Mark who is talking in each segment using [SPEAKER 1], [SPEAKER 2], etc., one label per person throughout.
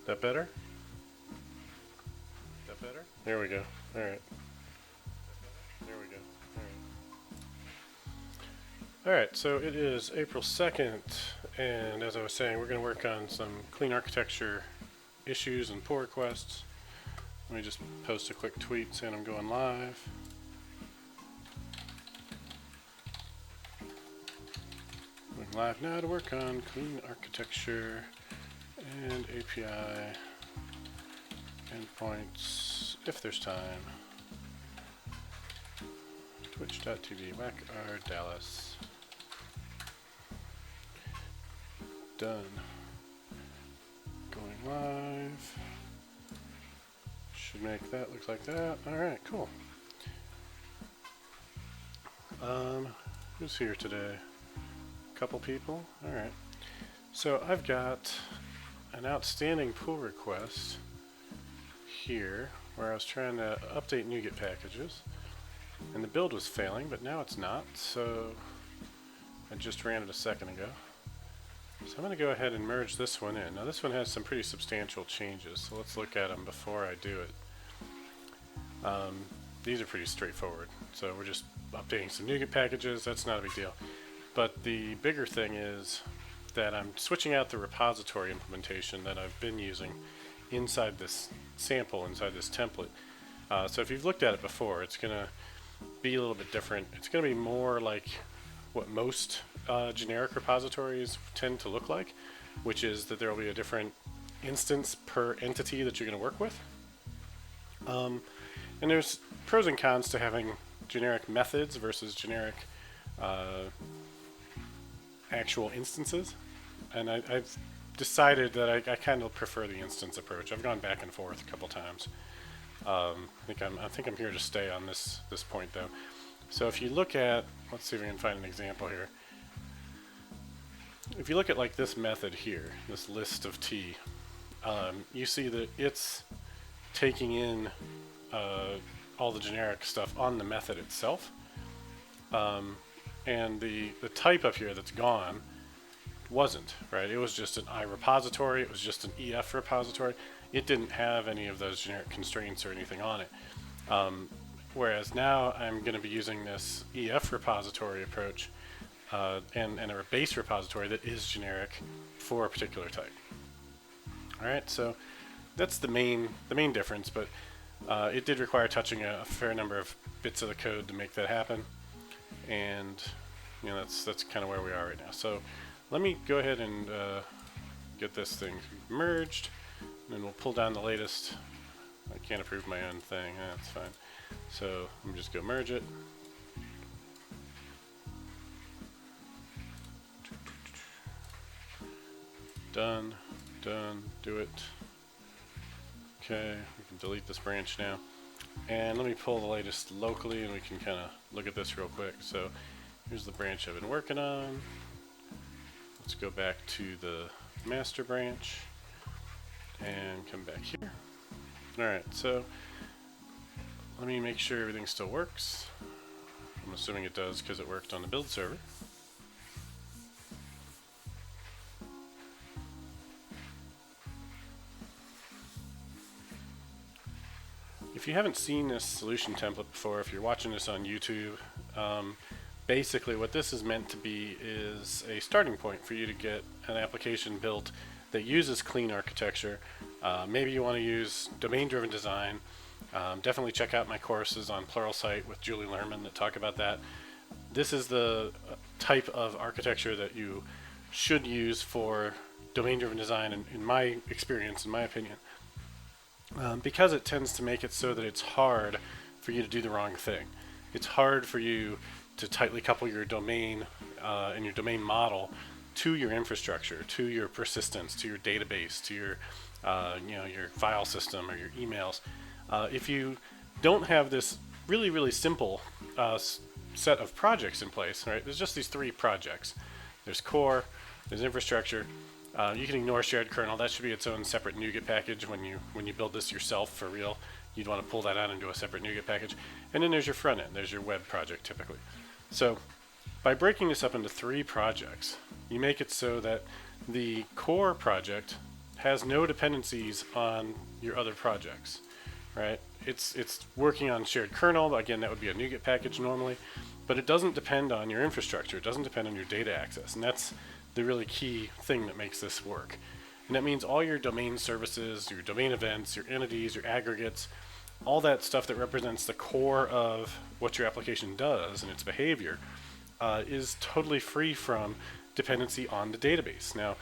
[SPEAKER 1] That better? That better? There we go. All right. There we go. All right, so it is April 2nd, and as I was saying, we're going to work on some clean architecture issues and pull requests. Let me just post a quick tweet saying I'm going live. Going live now to work on clean architecture and API endpoints if there's time. Twitch.tv, whack Ardalis. Done. Going live. Should make that look like that. Alright, cool. Who's here today? A couple people? Alright. So I've got an outstanding pull request here where I was trying to update NuGet packages. And the build was failing, but now it's not, so I just ran it a second ago. So I'm going to go ahead and merge this one in. Now this one has some pretty substantial changes, so let's look at them before I do it. These are pretty straightforward, so we're just updating some NuGet packages, that's not a big deal. But the bigger thing is that I'm switching out the repository implementation that I've been using inside this sample, inside this template. So if you've looked at it before, it's going to be a little bit different. It's going to be more like what most generic repositories tend to look like, which is that there will be a different instance per entity that you're going to work with. And there's pros and cons to having generic methods versus generic actual instances. And I've decided that I kind of prefer the instance approach. I've gone back and forth a couple times. I think I'm here to stay on this point though. So if you look at, let's see if we can find an example here. If you look at like this method here, this list of T, you see that it's taking in all the generic stuff on the method itself. And the type up here that's gone wasn't, right? It was just an I repository, it was just an EF repository. It didn't have any of those generic constraints or anything on it. Whereas now I'm going to be using this EF repository approach and a base repository that is generic for a particular type. Alright, so that's the main difference, but it did require touching a fair number of bits of the code to make that happen. And you know, that's kind of where we are right now. So let me go ahead and get this thing merged. And then we'll pull down the latest. I can't approve my own thing. That's fine. So let me just go merge it. Done. Done. Do it. Okay. We can delete this branch now. And let me pull the latest locally and we can kind of look at this real quick. So here's the branch I've been working on. Let's go back to the master branch. And come back here. Alright, so let me make sure everything still works. I'm assuming it does because it worked on the build server. If you haven't seen this solution template before, if you're watching this on YouTube, basically what this is meant to be is a starting point for you to get an application built that uses clean architecture. Maybe you want to use domain-driven design. Definitely check out my courses on Pluralsight with Julie Lerman that talk about that. This is the type of architecture that you should use for domain-driven design, in my experience, in my opinion, because it tends to make it so that it's hard for you to do the wrong thing. It's hard for you to tightly couple your domain and your domain model to your infrastructure, to your persistence, to your database, to your your file system or your emails. If you don't have this really simple set of projects in place, right? There's just these three projects. There's core, there's infrastructure. You can ignore shared kernel. That should be its own separate NuGet package. When you build this yourself for real, you'd want to pull that out into a separate NuGet package. And then there's your front end. There's your web project typically. So by breaking this up into three projects, you make it so that the core project has no dependencies on your other projects, right? It's working on shared kernel. Again, that would be a NuGet package normally, but it doesn't depend on your infrastructure. It doesn't depend on your data access, and that's the really key thing that makes this work. And that means all your domain services, your domain events, your entities, your aggregates, all that stuff that represents the core of what your application does and its behavior is totally free from dependency on the database. Now,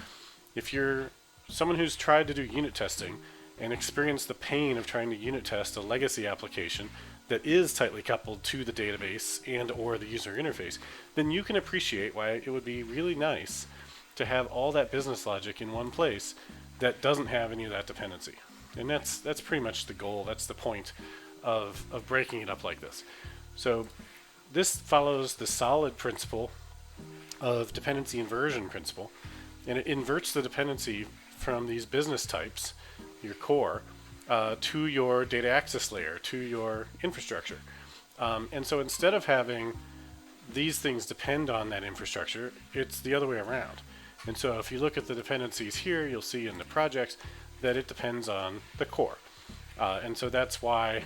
[SPEAKER 1] if you're someone who's tried to do unit testing and experienced the pain of trying to unit test a legacy application that is tightly coupled to the database and or the user interface, then you can appreciate why it would be really nice to have all that business logic in one place that doesn't have any of that dependency. And that's pretty much the goal. That's the point of breaking it up like this. So this follows the solid principle of dependency inversion principle, and it inverts the dependency from these business types, your core, to your data access layer, to your infrastructure. And so instead of having these things depend on that infrastructure, it's the other way around. And so if you look at the dependencies here, you'll see in the projects that it depends on the core. And so that's why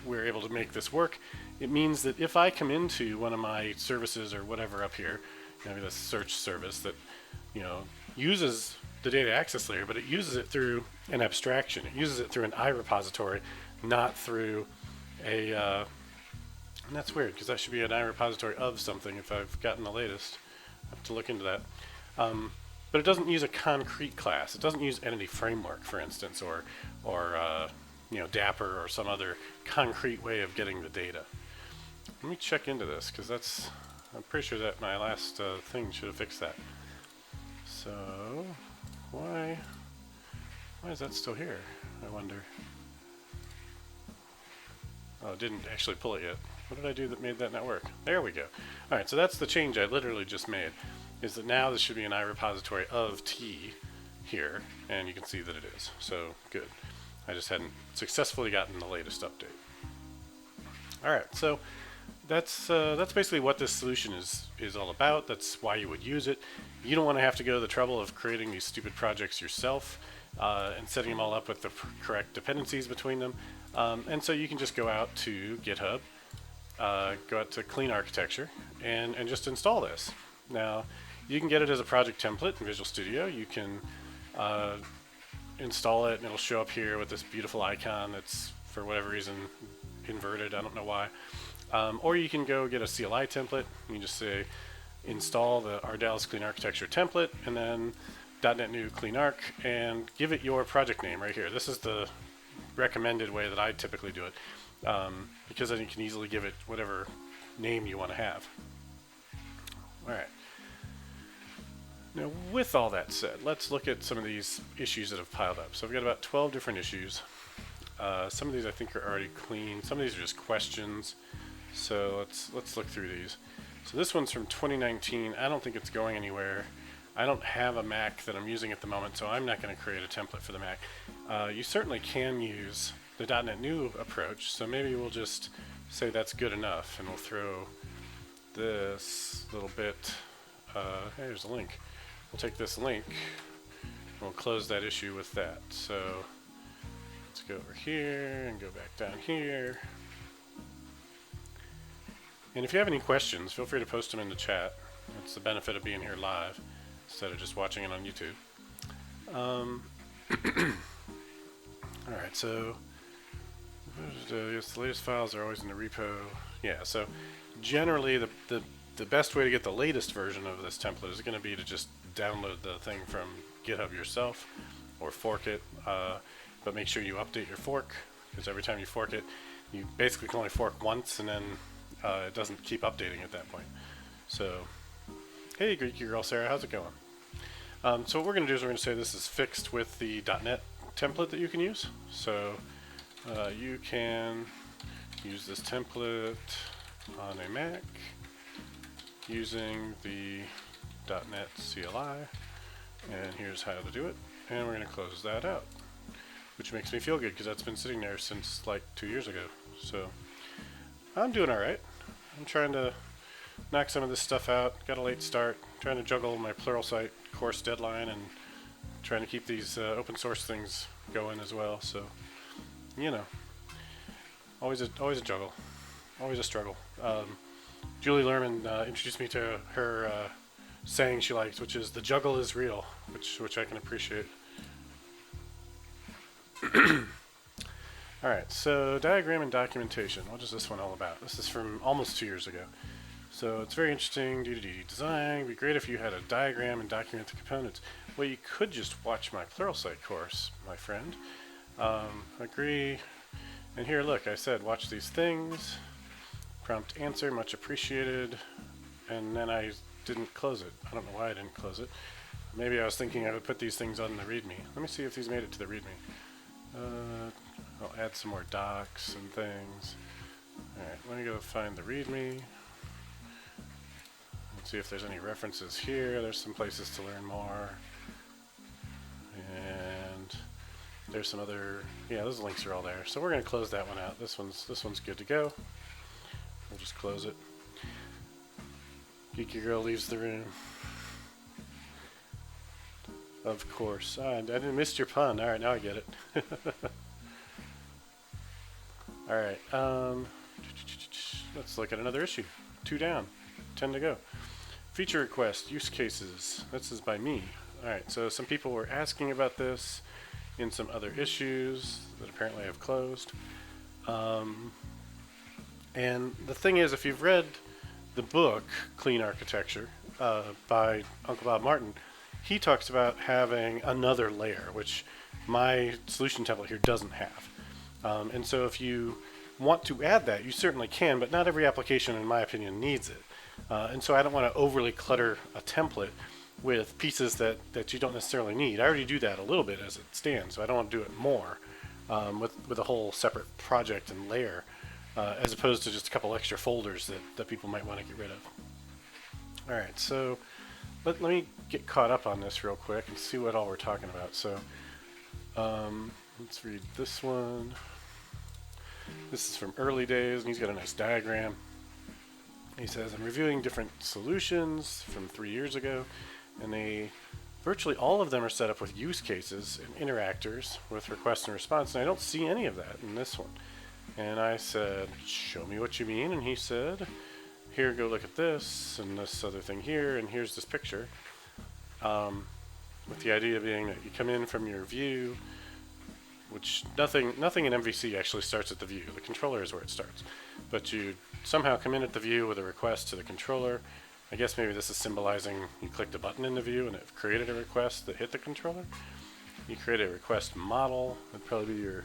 [SPEAKER 1] we're able to make this work. It means that if I come into one of my services or whatever up here, maybe the search service that uses the data access layer, but it uses it through an abstraction. It uses it through an iRepository, not through a, and that's weird because that should be an iRepository of something if I've gotten the latest. I have to look into that. But it doesn't use a concrete class. It doesn't use entity framework, for instance, or Dapper or some other concrete way of getting the data. Let me check into this because I'm pretty sure that my last thing should have fixed that. So why is that still here? I wonder. Oh, it didn't actually pull it yet. What did I do that made that not work? There we go. All right, so that's the change I literally just made, is that now this should be an iRepository of T here, and you can see that it is. So good. I just hadn't successfully gotten the latest update. All right, so that's basically what this solution is all about. That's why you would use it. You don't want to have to go to the trouble of creating these stupid projects yourself and setting them all up with the correct dependencies between them. And so you can just go out to GitHub, go out to Clean Architecture, and just install this. Now, you can get it as a project template in Visual Studio. You can install it, and it'll show up here with this beautiful icon that's, for whatever reason, inverted. I don't know why. Or you can go get a CLI template. You can just say, install the Ardalis Clean Architecture template, and then .NET New Clean Arc, and give it your project name right here. This is the recommended way that I typically do it, because then you can easily give it whatever name you want to have. All right. Now, with all that said, let's look at some of these issues that have piled up. So I've got about 12 different issues. Some of these I think are already clean. Some of these are just questions. So let's look through these. So this one's from 2019. I don't think it's going anywhere. I don't have a Mac that I'm using at the moment, so I'm not going to create a template for the Mac. You certainly can use the .NET New approach, so maybe we'll just say that's good enough, and we'll throw this little bit. Here's a link. We'll take this link, and we'll close that issue with that. So let's go over here and go back down here. And if you have any questions, feel free to post them in the chat. That's the benefit of being here live instead of just watching it on YouTube. Alright, so yes, the latest files are always in the repo. Yeah, so generally the best way to get the latest version of this template is going to be to just download the thing from GitHub yourself or fork it, but make sure you update your fork, because every time you fork it, you basically can only fork once, and then it doesn't keep updating at that point. So, hey Greeky Girl Sarah, how's it going? So what we're going to do is we're going to say this is fixed with the .NET template that you can use. So you can use this template on a Mac using the .NET CLI, and here's how to do it. And we're going to close that out, which makes me feel good because that's been sitting there since like 2 years ago. So I'm doing all right. I'm trying to knock some of this stuff out. Got a late start. Trying to juggle my Pluralsight course deadline and trying to keep these open source things going as well. So, you know, always a juggle, always a struggle. Julie Lerman introduced me to her saying she likes, which is "the juggle is real," which I can appreciate. All right, so diagram and documentation. What is this one all about? This is from almost 2 years ago. So it's very interesting. Design. It'd be great if you had a diagram and document the components. Well, you could just watch my Pluralsight course, my friend. Agree. And here, look, I said watch these things. Prompt answer, much appreciated. And then I didn't close it. I don't know why I didn't close it. Maybe I was thinking I would put these things on the README. Let me see if these made it to the README. I'll add some more docs and things. Alright, let me go find the README. Let's see if there's any references here. There's some places to learn more. And there's some other, yeah, those links are all there. So we're going to close that one out. This one's good to go. We'll just close it. Geeky Girl leaves the room. Of course. I didn't miss your pun. Alright, now I get it. Alright, let's look at another issue. 2 down, 10 to go. Feature request, use cases. This is by me. Alright, so some people were asking about this in some other issues that apparently have closed. And the thing is, if you've read the book, Clean Architecture, by Uncle Bob Martin, he talks about having another layer, which my solution template here doesn't have. And so if you want to add that, you certainly can, but not every application, in my opinion, needs it. And so I don't want to overly clutter a template with pieces that you don't necessarily need. I already do that a little bit as it stands, so I don't want to do it more with a whole separate project and layer, as opposed to just a couple extra folders that people might want to get rid of. All right, so let me get caught up on this real quick and see what all we're talking about. So let's read this one. This is from early days, and he's got a nice diagram. He says, I'm reviewing different solutions from 3 years ago, and virtually all of them are set up with use cases and interactors with request and response, and I don't see any of that in this one. And I said, show me what you mean, and he said, here, go look at this, and this other thing here, and here's this picture. With the idea being that you come in from your view, which nothing in MVC actually starts at the view. The controller is where it starts. But you somehow come in at the view with a request to the controller. I guess maybe this is symbolizing you clicked a button in the view and it created a request that hit the controller. You create a request model. That'd probably be your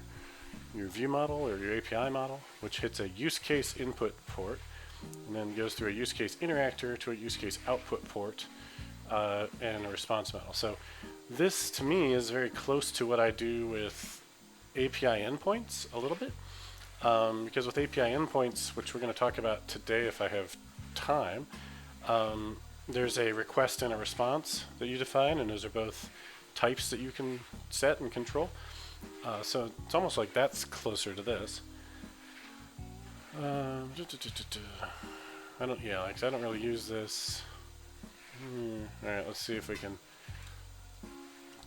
[SPEAKER 1] view model or your API model, which hits a use case input port and then goes through a use case interactor to a use case output port and a response model. So this, to me, is very close to what I do with API endpoints a little bit, because with API endpoints, which we're going to talk about today if I have time, there's a request and a response that you define, and those are both types that you can set and control. So it's almost like that's closer to this. I don't really use this. All right, let's see if we can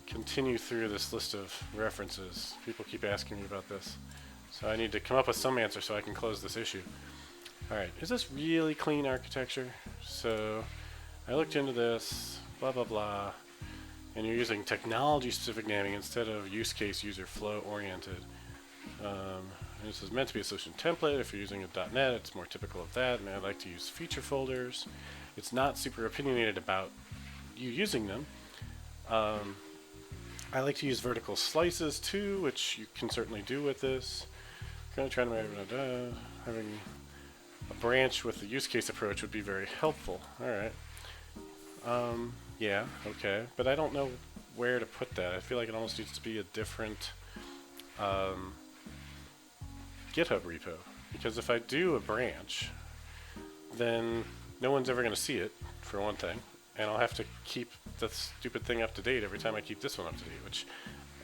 [SPEAKER 1] continue through this list of references. People keep asking me about this. So I need to come up with some answer so I can close this issue. Alright, is this really clean architecture? So I looked into this, blah blah blah, and you're using technology-specific naming instead of use case user flow oriented. This is meant to be a solution template. If you're using a .NET, it's more typical of that, and I like to use feature folders. It's not super opinionated about you using them. I like to use vertical slices too, which you can certainly do with this. Going to try to having a branch with the use case approach would be very helpful. All right. Yeah. Okay. But I don't know where to put that. I feel like it almost needs to be a different GitHub repo, because if I do a branch, then no one's ever going to see it, for one thing. And I'll have to keep the stupid thing up to date every time I keep this one up to date, which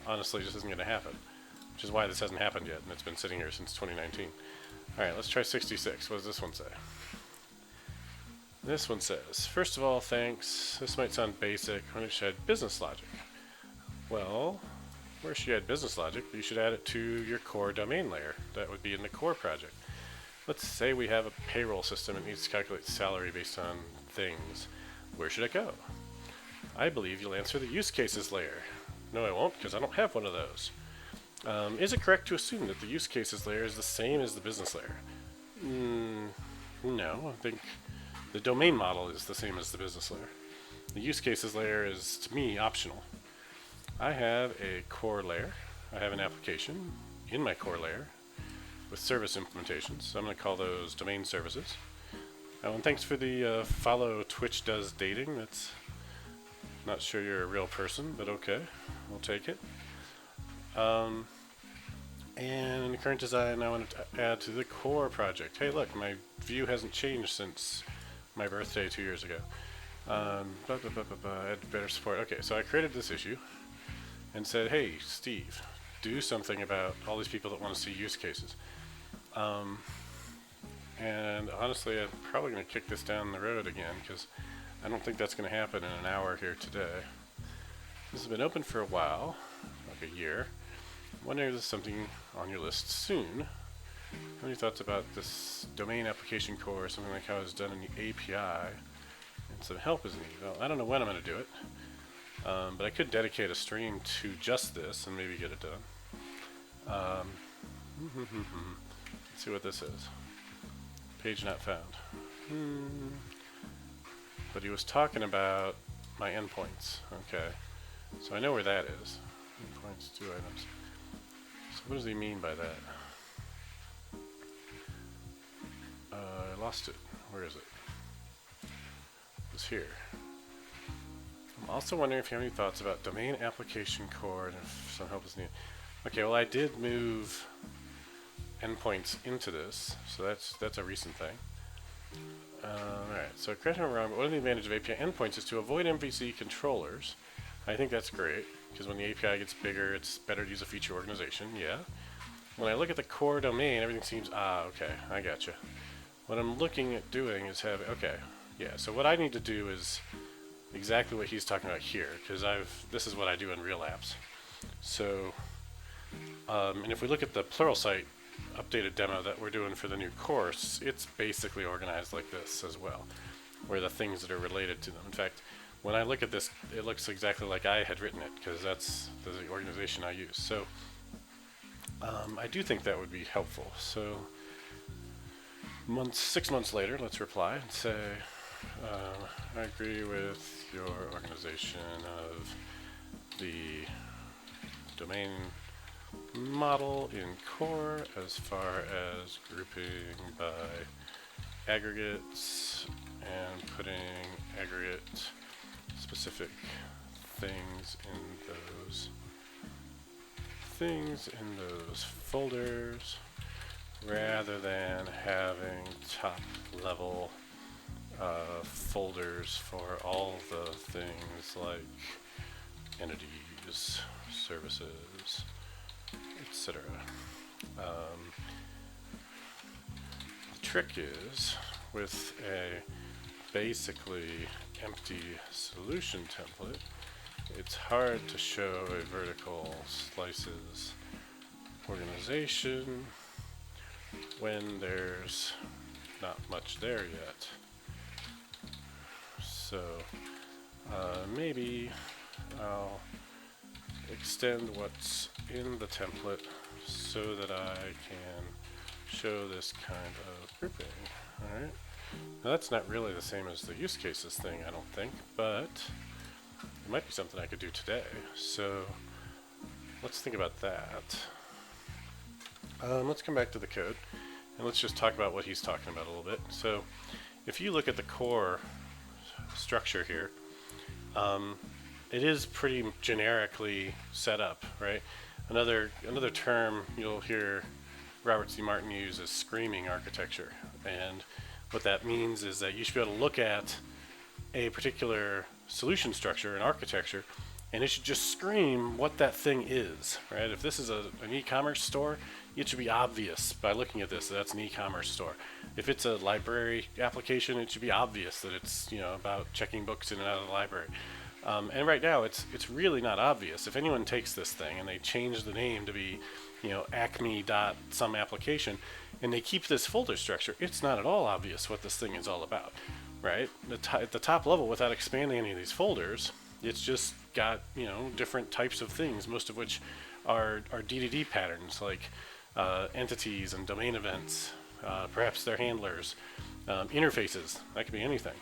[SPEAKER 1] honestly just isn't going to happen. Which is why this hasn't happened yet, and it's been sitting here since 2019. Alright, let's try 66. What does this one say? This one says, first of all, thanks. This might sound basic. I wish I had business logic. Well, where should you add business logic? You should add it to your core domain layer. That would be in the core project. Let's say we have a payroll system that needs to calculate salary based on things. Where should it go? I believe you'll answer the use cases layer. No, I won't, because I don't have one of those. Is it correct to assume that the use cases layer is the same as the business layer? No, I think the domain model is the same as the business layer. The use cases layer is, to me, optional. I have a core layer. I have an application in my core layer with service implementations. So I'm going to call those domain services. Oh, and thanks for the follow Twitch does dating. That's not sure you're a real person, but okay, we'll take it. And in the current design, I want to add to the core project. Hey, look, my view hasn't changed since my birthday 2 years ago. Add better support. Okay, so I created this issue and said, hey, Steve, do something about all these people that want to see use cases. And honestly, I'm probably going to kick this down the road again because I don't think that's going to happen in an hour here today. This has been open for a while, like a year. I'm wondering if there's something on your list soon. Have any thoughts about this domain application core, something like how it's done in the API? And some help is needed. Well, I don't know when I'm going to do it, but I could dedicate a stream to just this and maybe get it done. Let's see what this is. Page not found. But he was talking about my endpoints. Okay, so I know where that is. Endpoints, 2 items. So what does he mean by that? I lost it. Where is it? It's here. I'm also wondering if you have any thoughts about domain application core and if some help is needed. Okay, well I did move endpoints into this, so that's a recent thing. Alright, so correct me if I'm wrong, but one of the advantages of API endpoints is to avoid MVC controllers. I think that's great, because when the API gets bigger, it's better to use a feature organization, yeah. When I look at the core domain, everything seems, okay, I gotcha. What I'm looking at doing is so what I need to do is exactly what he's talking about here, because this is what I do in real apps. So, and if we look at the Pluralsight updated demo that we're doing for the new course, it's basically organized like this as well, where the things that are related to them. In fact, when I look at this, it looks exactly like I had written it, because that's the organization I use. So I do think that would be helpful. So 6 months later, let's reply and say, I agree with your organization of the domain model in core as far as grouping by aggregates and putting aggregate specific things in those folders rather than having top level folders for all the things like entities, services, etc. The trick is with a basically empty solution template, it's hard to show a vertical slices organization when there's not much there yet. So maybe I'll extend what's in the template so that I can show this kind of grouping. Alright. Now that's not really the same as the use cases thing, I don't think, but it might be something I could do today. So let's think about that. Let's come back to the code and let's just talk about what he's talking about a little bit. So if you look at the core structure here, it is pretty generically set up, right? Another term you'll hear Robert C. Martin use is screaming architecture. And what that means is that you should be able to look at a particular solution structure, an architecture, and it should just scream what that thing is, right? If this is an e-commerce store, it should be obvious by looking at this that that's an e-commerce store. If it's a library application, it should be obvious that it's about checking books in and out of the library. And right now, it's really not obvious. If anyone takes this thing and they change the name to be, Acme dot some application, and they keep this folder structure, it's not at all obvious what this thing is all about, right? At the top level, without expanding any of these folders, it's just got different types of things, most of which are DDD patterns like entities and domain events, perhaps their handlers, interfaces. That could be anything.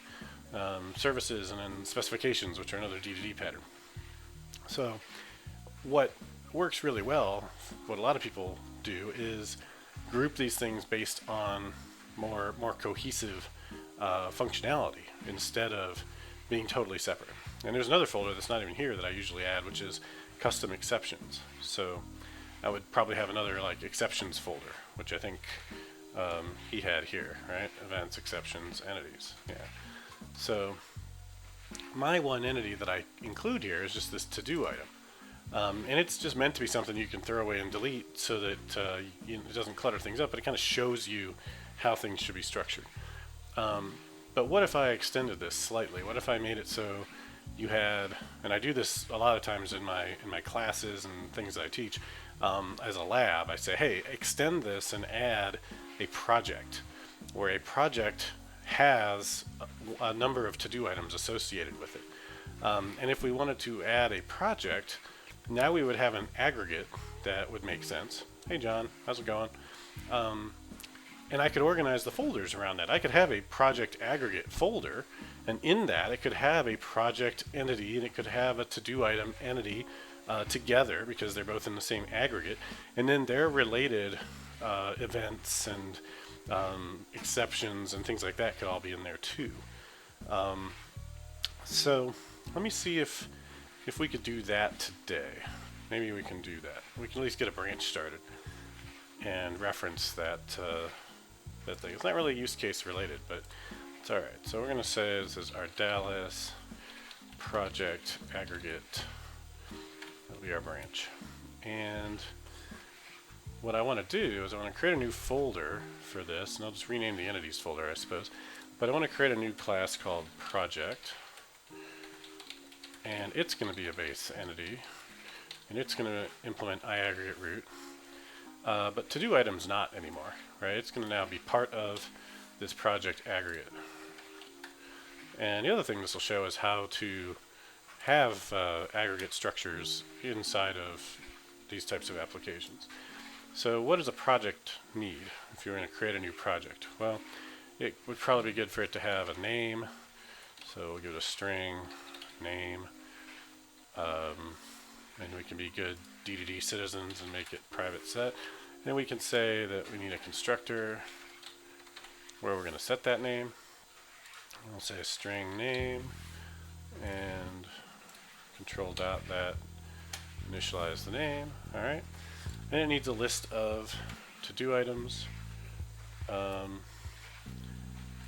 [SPEAKER 1] Services, and then specifications, which are another DDD pattern. So what works really well, what a lot of people do, is group these things based on more cohesive functionality instead of being totally separate. And there's another folder that's not even here that I usually add, which is custom exceptions. So I would probably have another like exceptions folder, which I think he had here, right? Events, exceptions, entities. Yeah. So my one entity that I include here is just this to-do item. And it's just meant to be something you can throw away and delete so that it doesn't clutter things up, but it kind of shows you how things should be structured. But what if I extended this slightly? What if I made it so you had, and I do this a lot of times in my classes and things that I teach, as a lab, I say, hey, extend this and add a project, where a project has a number of to-do items associated with it. And if we wanted to add a project, now we would have an aggregate that would make sense. Hey John, how's it going? And I could organize the folders around that. I could have a project aggregate folder, and in that it could have a project entity and it could have a to-do item entity together because they're both in the same aggregate, and then their related events and exceptions and things like that could all be in there too. So let me see if we could do that today. Maybe we can do that. We can at least get a branch started and reference that thing. It's not really use case related, but it's all right. So we're going to say this is Ardalis project aggregate. That'll be our branch. And what I want to do is I want to create a new folder for this, and I'll just rename the entities folder, I suppose. But I want to create a new class called project, and it's going to be a base entity, and it's going to implement iAggregate root. But to-do items not anymore, right? It's going to now be part of this project aggregate. And the other thing this will show is how to have aggregate structures inside of these types of applications. So what does a project need if you're going to create a new project? Well, it would probably be good for it to have a name. So we'll give it a string name. And we can be good DDD citizens and make it private set. And we can say that we need a constructor where we're going to set that name. We'll say a string name and control dot that initialize the name. All right. And it needs a list of to-do items,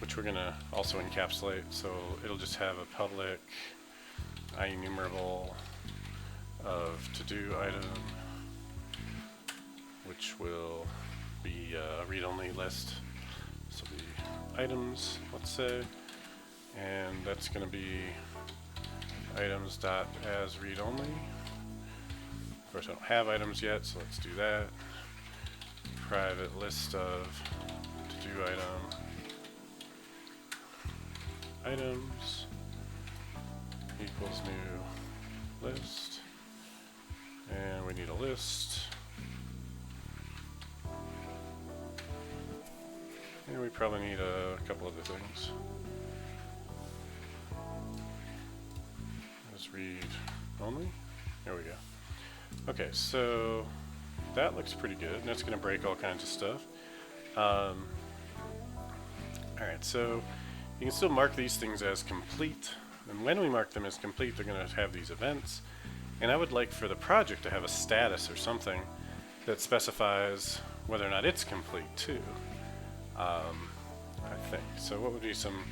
[SPEAKER 1] which we're going to also encapsulate. So it'll just have a public IEnumerable of to-do item, which will be a read-only list. This will be items, let's say, and that's going to be items dot as read-only. Of course, I don't have items yet, so let's do that. Private list of to-do items equals new list, and we need a list, and we probably need a couple other things. Let's read only. There we go. Okay, so that looks pretty good, and that's going to break all kinds of stuff. Alright, so you can still mark these things as complete, and when we mark them as complete, they're going to have these events. And I would like for the project to have a status or something that specifies whether or not it's complete too. I think. So what would be some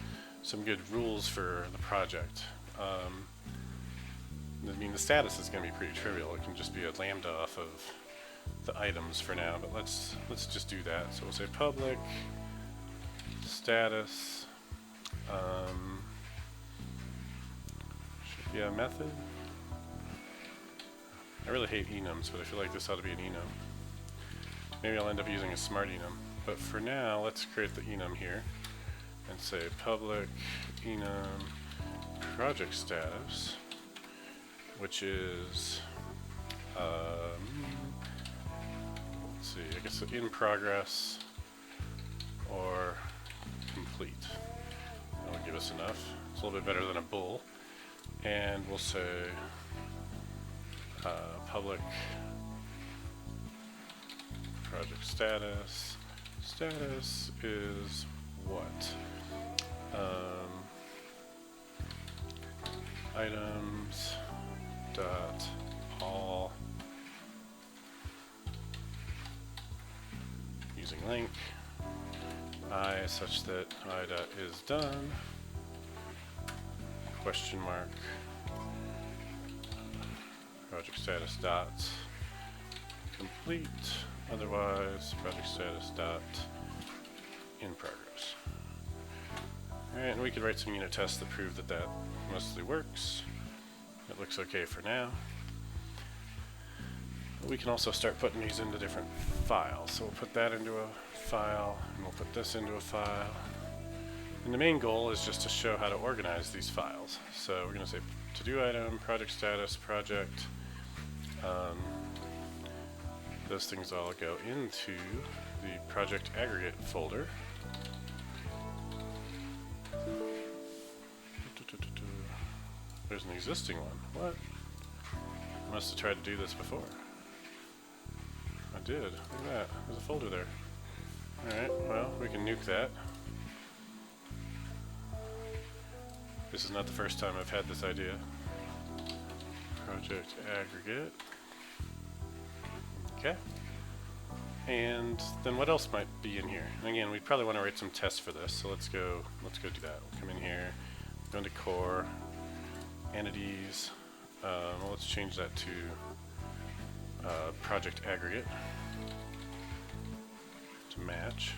[SPEAKER 1] good rules for the project? I mean, the status is going to be pretty trivial. It can just be a lambda off of the items for now, but let's just do that. So we'll say public status should via method. I really hate enums, but I feel like this ought to be an enum. Maybe I'll end up using a smart enum. But for now, let's create the enum here and say public enum project status, which is, let's see, I guess in progress or complete. That'll give us enough. It's a little bit better than a bool. And we'll say public project status. Status is what? Items dot all using link I such that I dot is done question mark project status dot complete, otherwise project status dot in progress. Alright, and we could write some unit tests that prove that that mostly works. It looks okay for now. We can also start putting these into different files. So we'll put that into a file, and we'll put this into a file. And the main goal is just to show how to organize these files. So we're going to say to-do item, project status, project. Those things all go into the project aggregate folder. There's an existing one. What? I must have tried to do this before. I did. Look at that. There's a folder there. Alright, well, we can nuke that. This is not the first time I've had this idea. Project aggregate. Okay. And then what else might be in here? And again, we probably want to write some tests for this, so let's go do that. We'll come in here, go into core, entities. Well, let's change that to project aggregate to match.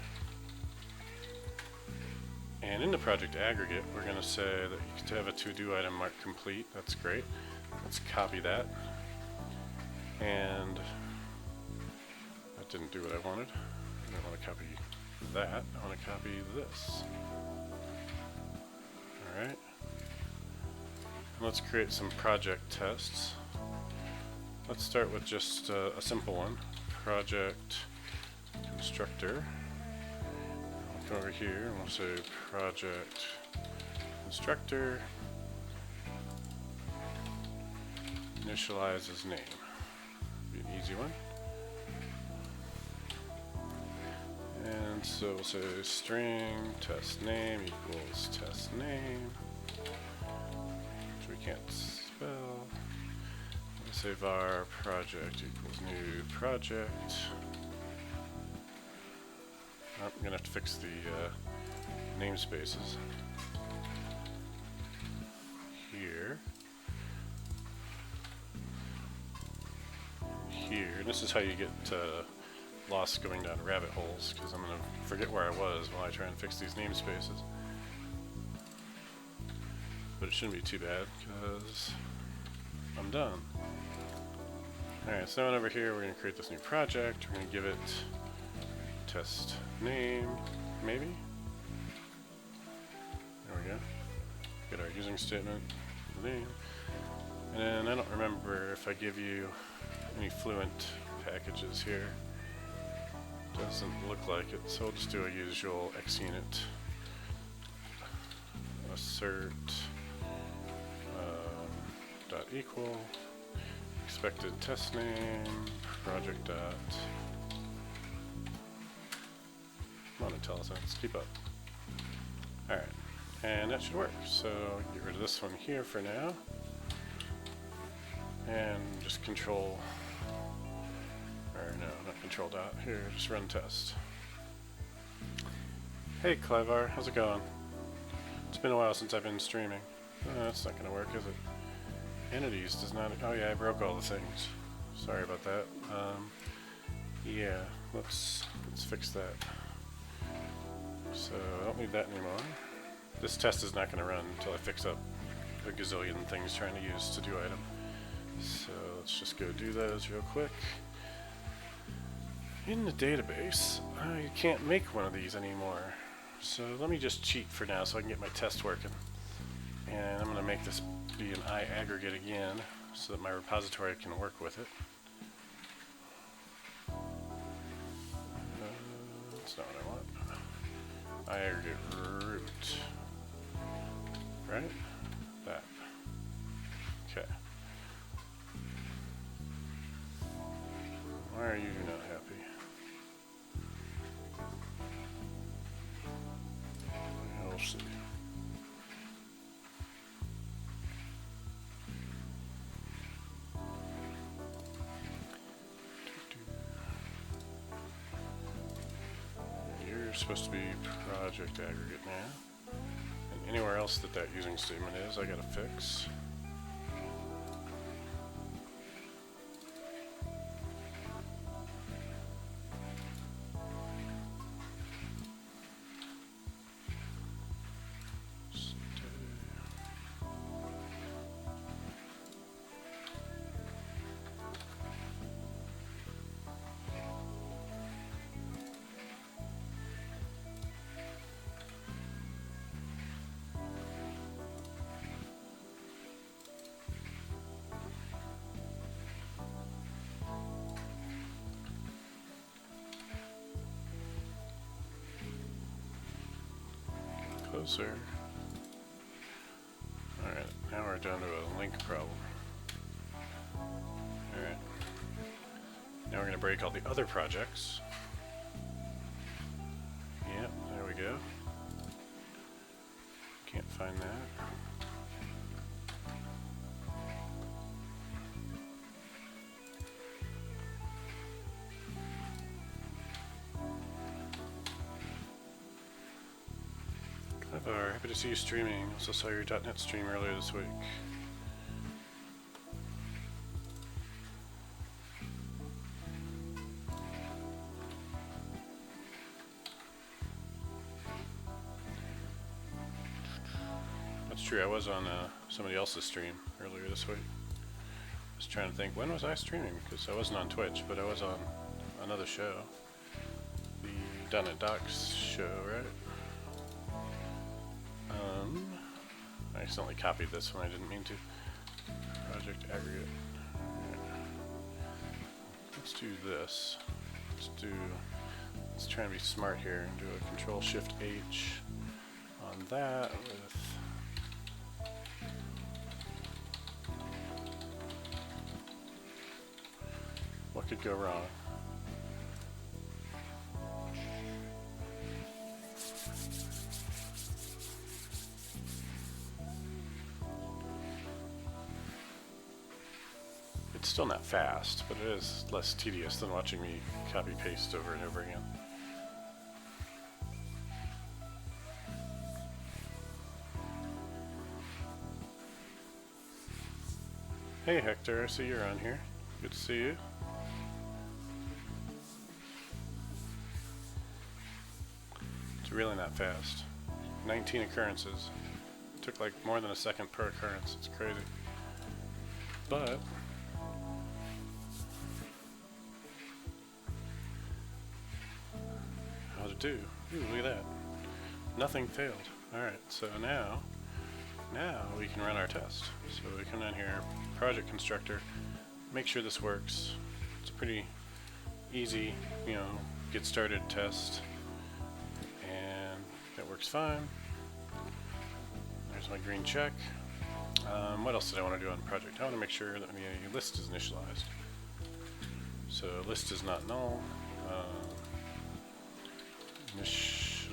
[SPEAKER 1] And in the project aggregate, we're going to say that you have a to-do item marked complete. That's great. Let's copy that. And that didn't do what I wanted. I don't want to copy that. I want to copy this. Alright. Let's create some project tests. Let's start with just a simple one. Project constructor. I'll come over here and we'll say project constructor initializes name. Be an easy one. And so we'll say string test name equals test name, which we can't spell. We'll say var project equals new project. I'm going to have to fix the namespaces here. Here, and this is how you get lost going down rabbit holes, because I'm going to forget where I was while I try and fix these namespaces. But it shouldn't be too bad, because I'm done. Alright, so now over here we're going to create this new project. We're going to give it test name, maybe? There we go. Get our using statement, name. And then I don't remember if I give you any Fluent packages here. Doesn't look like it, so we'll just do a usual xunit assert dot equal expected test name project dot. Come on, IntelliSense, keep up. Alright, and that should work. So get rid of this one here for now. And just control, or no, not control dot, here, just run test. Hey Clevar, how's it going? It's been a while since I've been streaming. That's not going to work, is it? Entities does not, oh yeah, I broke all the things. Sorry about that. Yeah, let's fix that. So I don't need that anymore. This test is not going to run until I fix up a gazillion things trying to use to do item. So let's just go do those real quick. In the database, I can't make one of these anymore. So let me just cheat for now so I can get my test working. And I'm going to make this be an I aggregate again so that my repository can work with it. That's not what I want. I aggregate root. Right? That. Okay. Why are you not happy? We'll see. You're supposed to be project aggregate now. And anywhere else that that using statement is, I gotta fix. Closer. Alright, now we're down to a link problem. Alright. Now we're going to break all the other projects. Yep, there we go. Can't find that. Happy to see you streaming. Also saw your .NET stream earlier this week. That's true, I was on somebody else's stream earlier this week. I was trying to think, when was I streaming? Because I wasn't on Twitch, but I was on another show. The .NET Docs show, right? I accidentally copied this when I didn't mean to. Project aggregate. Right. Let's do this. Let's try and be smart here and do a Control-Shift-H on that with what could go wrong? It's still not fast, but it is less tedious than watching me copy-paste over and over again. Hey Hector, I see you're on here. Good to see you. It's really not fast. 19 occurrences. It took like more than a second per occurrence. It's crazy. But how'd it do? Ooh, look at that. Nothing failed. Alright, so now we can run our test. So we come down here, project constructor, make sure this works. It's a pretty easy, get started test. And it works fine. There's my green check. What else did I want to do on the project? I want to make sure that the list is initialized. So list is not null. Initializes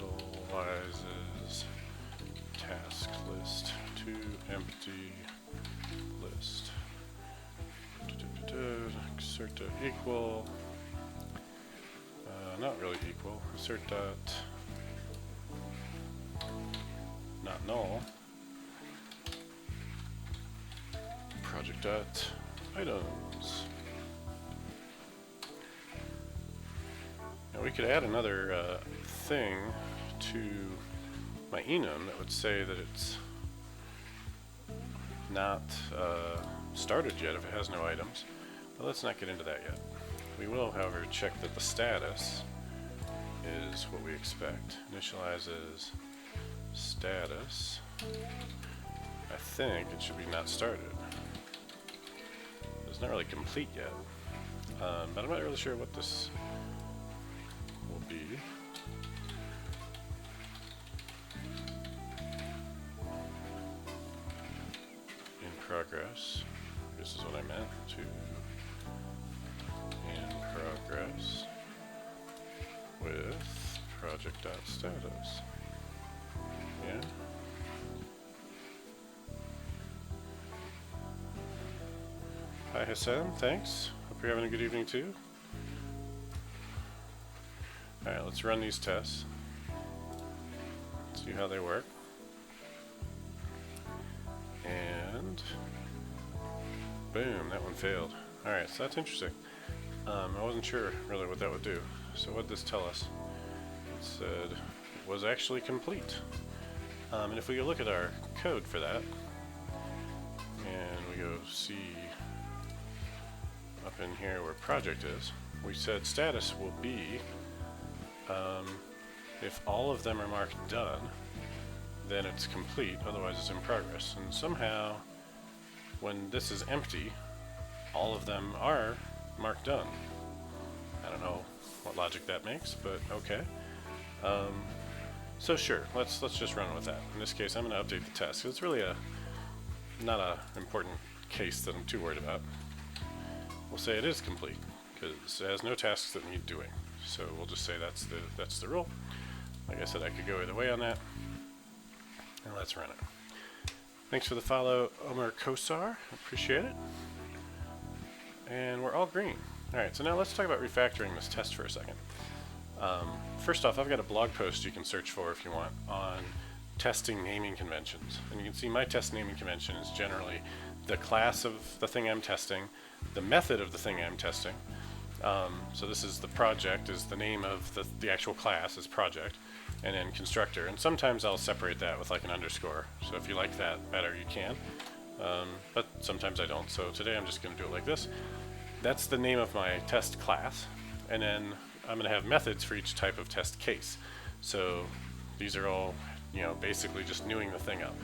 [SPEAKER 1] task list to empty list. Assert dot equal. Not really equal. Assert dot not null. Project dot items. Now we could add another thing to my enum that would say that it's not started yet if it has no items. But let's not get into that yet. We will, however, check that the status is what we expect. Initializes status. I think it should be not started. It's not really complete yet. But I'm not really sure what this will be. In progress. This is what I meant to. In progress with project.status. Yeah. Hi Hassan, thanks. Hope you're having a good evening too. Alright, let's run these tests. See how they work. And boom, that one failed. Alright, so that's interesting. I wasn't sure really what that would do. So what did this tell us? It said it was actually complete. And if we go look at our code for that, and we go see up in here where project is, we said status will be if all of them are marked done, then it's complete, otherwise it's in progress. And somehow when this is empty, all of them are marked done. I don't know what logic that makes, but okay. So sure, let's just run with that. In this case, I'm going to update the test. It's really not a important case that I'm too worried about. We'll say it is complete because it has no tasks that need doing. So we'll just say that's the rule. Like I said, I could go either way on that. And let's run it. Thanks for the follow, Omer Kosar. Appreciate it. And we're all green. Alright, so now let's talk about refactoring this test for a second. First off, I've got a blog post you can search for if you want on testing naming conventions. And you can see my test naming convention is generally the class of the thing I'm testing, the method of the thing I'm testing. So this is the project, is the name of the actual class is project, and then constructor. And sometimes I'll separate that with like an underscore. So if you like that better, you can. But sometimes I don't. So today I'm just going to do it like this. That's the name of my test class. And then I'm going to have methods for each type of test case. So these are all, basically just newing the thing up.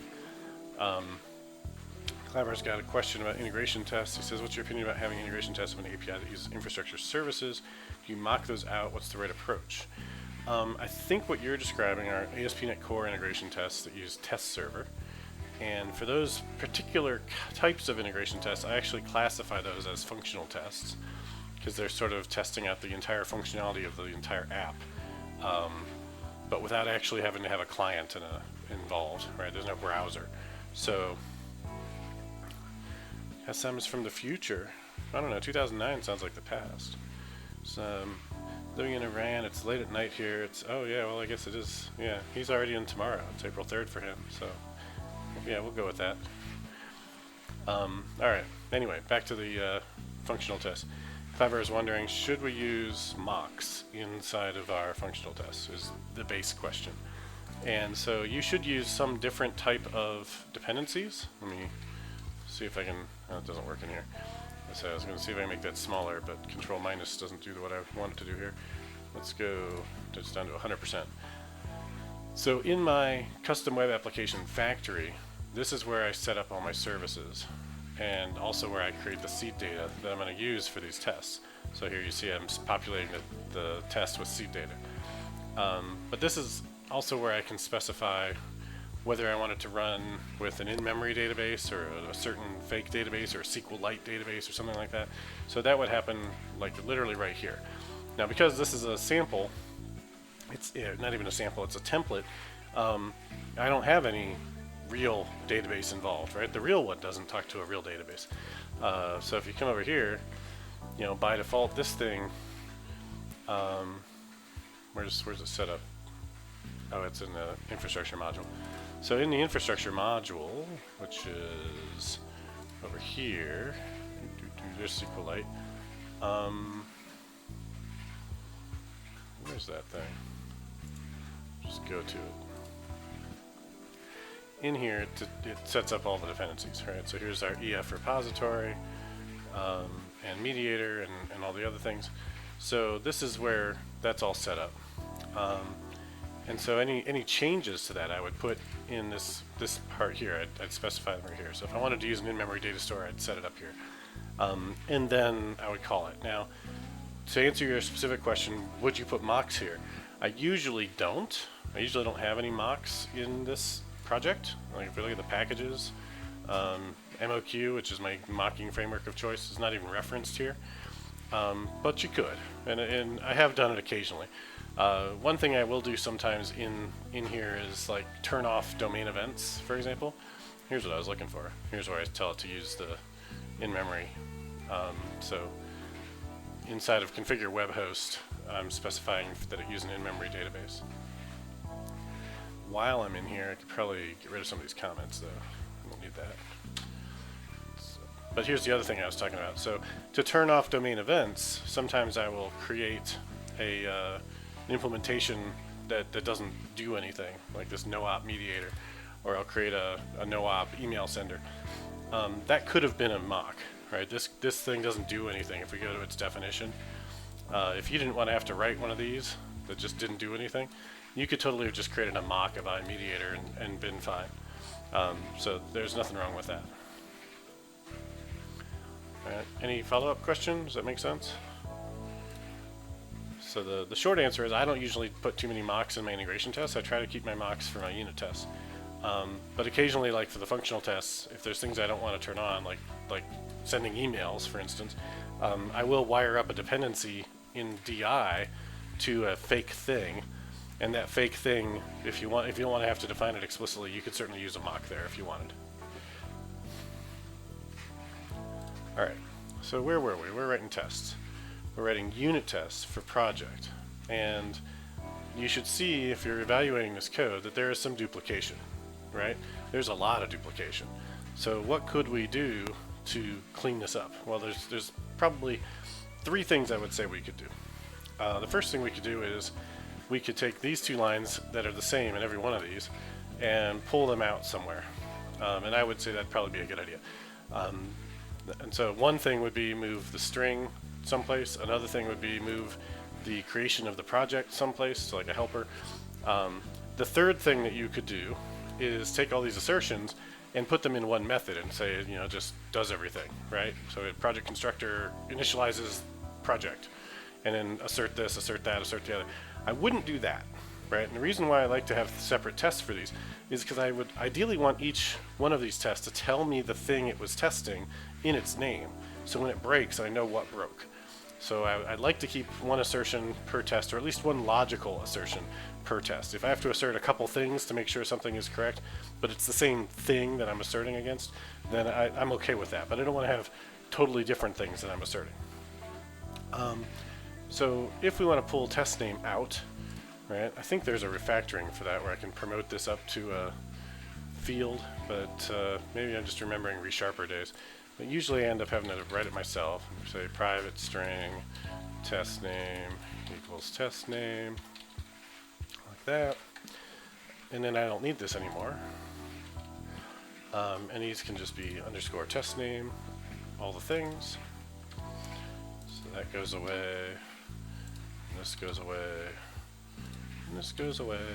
[SPEAKER 1] Clever's got a question about integration tests. He says, what's your opinion about having integration tests of an API that uses infrastructure services? Do you mock those out? What's the right approach? I think what you're describing are ASP.NET Core integration tests that use test server. And for those particular types of integration tests, I actually classify those as functional tests because they're sort of testing out the entire functionality of the entire app, but without actually having to have a client involved, right? There's no browser. So SM is from the future. I don't know, 2009 sounds like the past. So, living in Iran, it's late at night here. It's, oh yeah, well I guess it is, yeah, he's already in tomorrow. It's April 3rd for him, so yeah, we'll go with that. Alright, anyway, back to the functional test. Clever is wondering, should we use mocks inside of our functional tests, is the base question. And so you should use some different type of dependencies. Let me see if I can, it doesn't work in here. So I was going to see if I can make that smaller, but Control minus doesn't do what I want it to do here. Let's go just down to 100%. So in my custom web application factory, this is where I set up all my services, and also where I create the seed data that I'm going to use for these tests. So here you see I'm populating the test with seed data. But this is also where I can specify whether I want it to run with an in-memory database or a certain fake database or a SQLite database or something like that. So that would happen like literally right here. Now because this is a sample, it's not even a sample, it's a template, I don't have any real database involved, right? The real one doesn't talk to a real database. So if you come over here, by default this thing, where's it set up? Oh, it's in the infrastructure module. So in the infrastructure module, which is over here, there's SQLite. Where's that thing? Just go to it. in here, it sets up all the dependencies, right? So here's our EF repository, and mediator, and all the other things. So this is where that's all set up. And so any changes to that I would put in this part here. I'd specify them right here. So if I wanted to use an in-memory data store, I'd set it up here. And then I would call it. Now, to answer your specific question, would you put mocks here? I usually don't. I usually don't have any mocks in this project. Like if we look at the packages, MOQ, which is my mocking framework of choice, is not even referenced here. But you could, and I have done it occasionally. One thing I will do sometimes in here is like turn off domain events, for example. Here's what I was looking for. Here's where I tell it to use the in-memory. So inside of configure web host, I'm specifying that it use an in-memory database. While I'm in here, I could probably get rid of some of these comments though. I don't need that. But here's the other thing I was talking about. So to turn off domain events, sometimes I will create an implementation that doesn't do anything, like this no-op mediator, or I'll create a no-op email sender. That could have been a mock, right? This thing doesn't do anything if we go to its definition. If you didn't want to have to write one of these that just didn't do anything, you could totally have just created a mock of iMediator and been fine. So there's nothing wrong with that. All right. Any follow-up questions? Does that make sense? So the short answer is I don't usually put too many mocks in my integration tests. I try to keep my mocks for my unit tests. But occasionally, like for the functional tests, if there's things I don't want to turn on, like sending emails, for instance, I will wire up a dependency in DI to a fake thing. And that fake thing, if you don't want to have to define it explicitly, you could certainly use a mock there if you wanted. All right, so where were we? We're writing tests. We're writing unit tests for project. And you should see, if you're evaluating this code, that there is some duplication, right? There's a lot of duplication. So what could we do to clean this up? Well, there's probably 3 things I would say we could do. The first thing we could do is we could take these 2 lines that are the same in every one of these and pull them out somewhere. And I would say that'd probably be a good idea. And so one thing would be move the string someplace. Another thing would be move the creation of the project someplace, so like a helper. The third thing that you could do is take all these assertions and put them in one method and say, just does everything, right? So a project constructor initializes project, and then assert this, assert that, assert the other. I wouldn't do that, right? And the reason why I like to have separate tests for these is because I would ideally want each one of these tests to tell me the thing it was testing in its name. So when it breaks, I know what broke. So I'd like to keep one assertion per test, or at least one logical assertion per test. If I have to assert a couple things to make sure something is correct, but it's the same thing that I'm asserting against, then I'm okay with that. But I don't want to have totally different things that I'm asserting. So if we want to pull test name out, right, I think there's a refactoring for that where I can promote this up to a field, but maybe I'm just remembering ReSharper days. But usually I end up having to write it myself. Say private string test name equals test name, like that. And then I don't need this anymore. And these can just be underscore test name, all the things. So that goes away. And this goes away. And this goes away.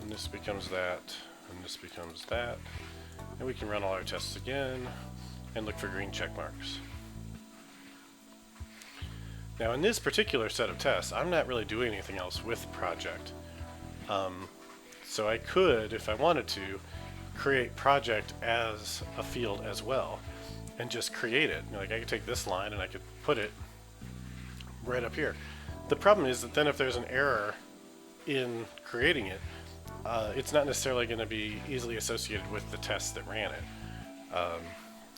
[SPEAKER 1] And this becomes that. And this becomes that. And we can run all our tests again and look for green check marks. Now in this particular set of tests, I'm not really doing anything else with project. So I could, if I wanted to, create project as a field as well and just create it. Like I could take this line and I could put it right up here. The problem is that then if there's an error in creating it, it's not necessarily going to be easily associated with the test that ran it.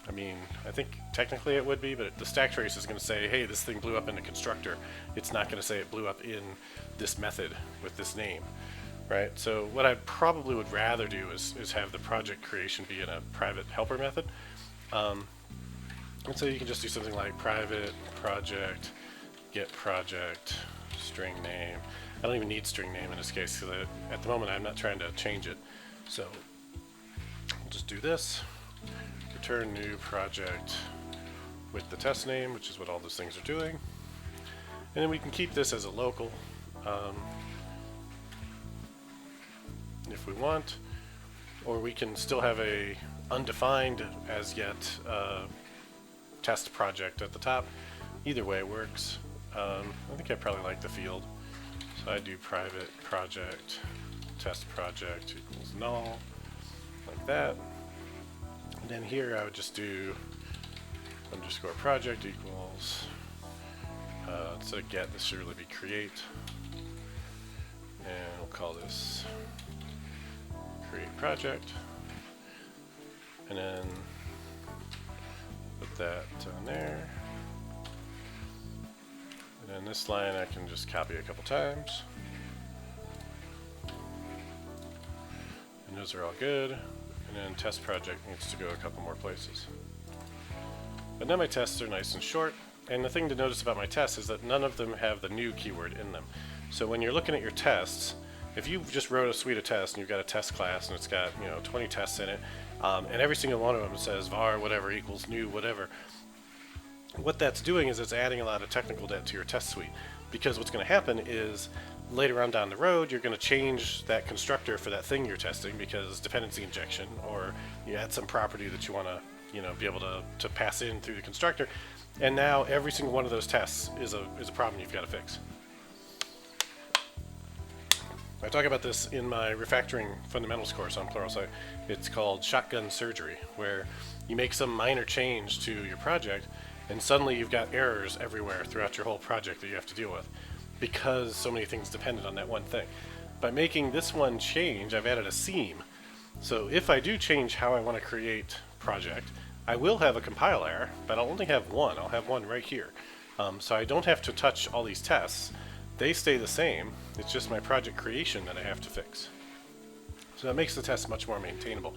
[SPEAKER 1] I mean, I think technically it would be, but the stack trace is going to say, hey, this thing blew up in a constructor. It's not going to say it blew up in this method with this name, right? So what I probably would rather do is have the project creation be in a private helper method. And so you can just do something like private project, get project, string name. I don't even need string name in this case because at the moment I'm not trying to change it. So just do this. Return new project with the test name, which is what all those things are doing. And then we can keep this as a local if we want, or we can still have a undefined as yet test project at the top. Either way works. I think I probably like the field, so I do private project test project equals null, like that. And then here I would just do underscore project equals so get, this should really be create, and we'll call this create project, and then put that down there. And then this line I can just copy a couple times. And those are all good. And then test project needs to go a couple more places. But now my tests are nice and short. And the thing to notice about my tests is that none of them have the new keyword in them. So when you're looking at your tests, if you just wrote a suite of tests and you've got a test class and it's got 20 tests in it, and every single one of them says var whatever equals new whatever, what that's doing is it's adding a lot of technical debt to your test suite. Because what's going to happen is later on down the road, you're going to change that constructor for that thing you're testing because dependency injection, or you add some property that you want to be able to pass in through the constructor, and now every single one of those tests is a problem you've got to fix. I talk about this in my refactoring fundamentals course on Pluralsight. It's called shotgun surgery, where you make some minor change to your project and suddenly you've got errors everywhere throughout your whole project that you have to deal with because so many things depended on that one thing. By making this one change, I've added a seam. So if I do change how I want to create project, I will have a compile error, but I'll only have one. I'll have one right here. So I don't have to touch all these tests. They stay the same. It's just my project creation that I have to fix. So that makes the test much more maintainable.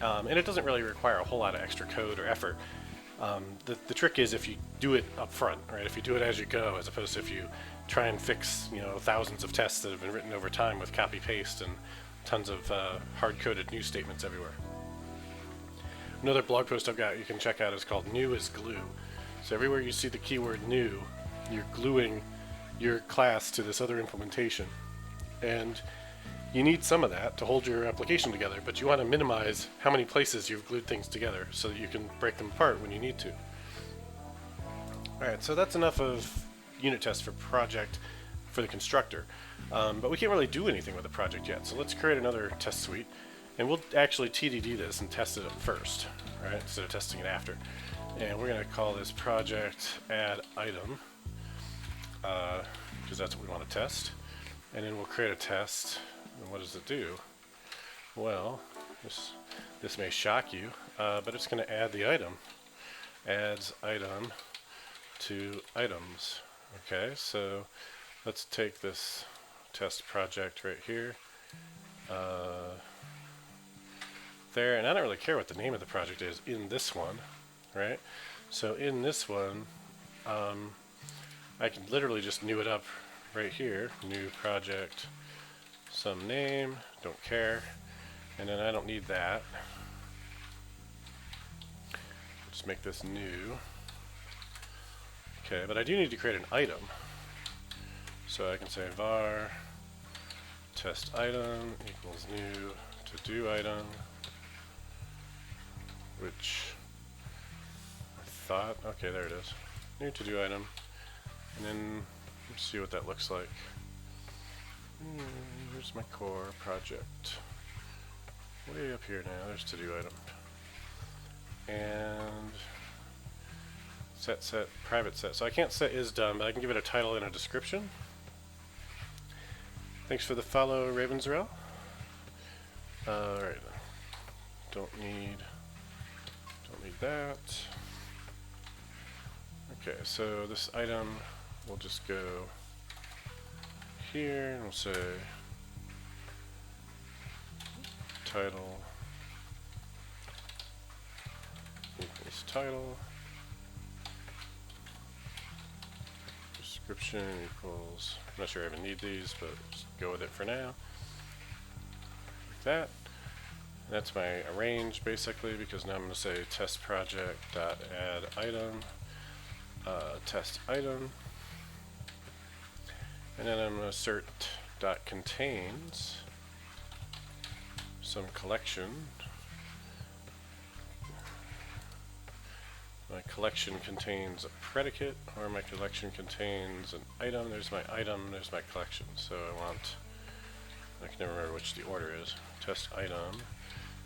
[SPEAKER 1] And it doesn't really require a whole lot of extra code or effort. The trick is if you do it up front, right? If you do it as you go, as opposed to if you try and fix, thousands of tests that have been written over time with copy paste and tons of hard-coded new statements everywhere. Another blog post I've got you can check out is called New is Glue. So everywhere you see the keyword new, you're gluing your class to this other implementation. And you need some of that to hold your application together, but you want to minimize how many places you've glued things together so that you can break them apart when you need to. Alright, so that's enough of unit tests for project for the constructor. But we can't really do anything with the project yet, so let's create another test suite. And we'll actually TDD this and test it up first, right, instead of testing it after. And we're going to call this project add item, because that's what we want to test. And then we'll create a test. And what does it do? Well, this may shock you, but it's going to add the item. Adds item to items. Okay, so let's take this test project right here. There, and I don't really care what the name of the project is in this one, right? So in this one, I can literally just new it up right here. New project, some name, don't care, and then I don't need that. Just make this new. Okay, but I do need to create an item. So I can say var test item equals new to do item, which I thought, okay, there it is. New to do item. And then let's see what that looks like. Here's my core project. Way up here now, there's to do item. And set private set. So I can't set is done, but I can give it a title and a description. Thanks for the follow, Ravensrell. Alright. Don't need that. Okay, so this item will just go here and we'll say title equals title, description equals, I'm not sure I even need these, but just go with it for now, like that. That's my arrange basically, because now I'm going to say test project dot add item, test item, and then I'm going to assert dot contains some collection. My collection contains a predicate, or my collection contains an item. There's my item, there's my collection. So I can never remember which the order is. Test item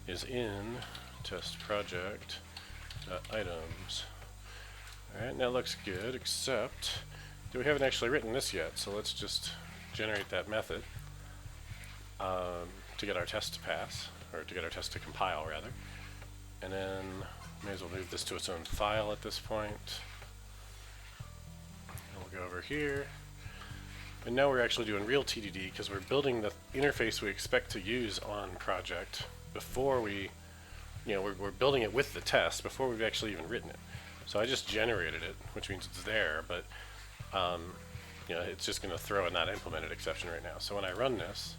[SPEAKER 1] is in test project items. Alright, now it looks good, except that we haven't actually written this yet, so let's just generate that method to get our test to pass, or to get our test to compile rather. And then may as well move this to its own file at this point. And we'll go over here. And now we're actually doing real TDD because we're building the interface we expect to use on project before we, we're building it with the test before we've actually even written it. So I just generated it, which means it's there, but it's just going to throw a not implemented exception right now. So when I run this,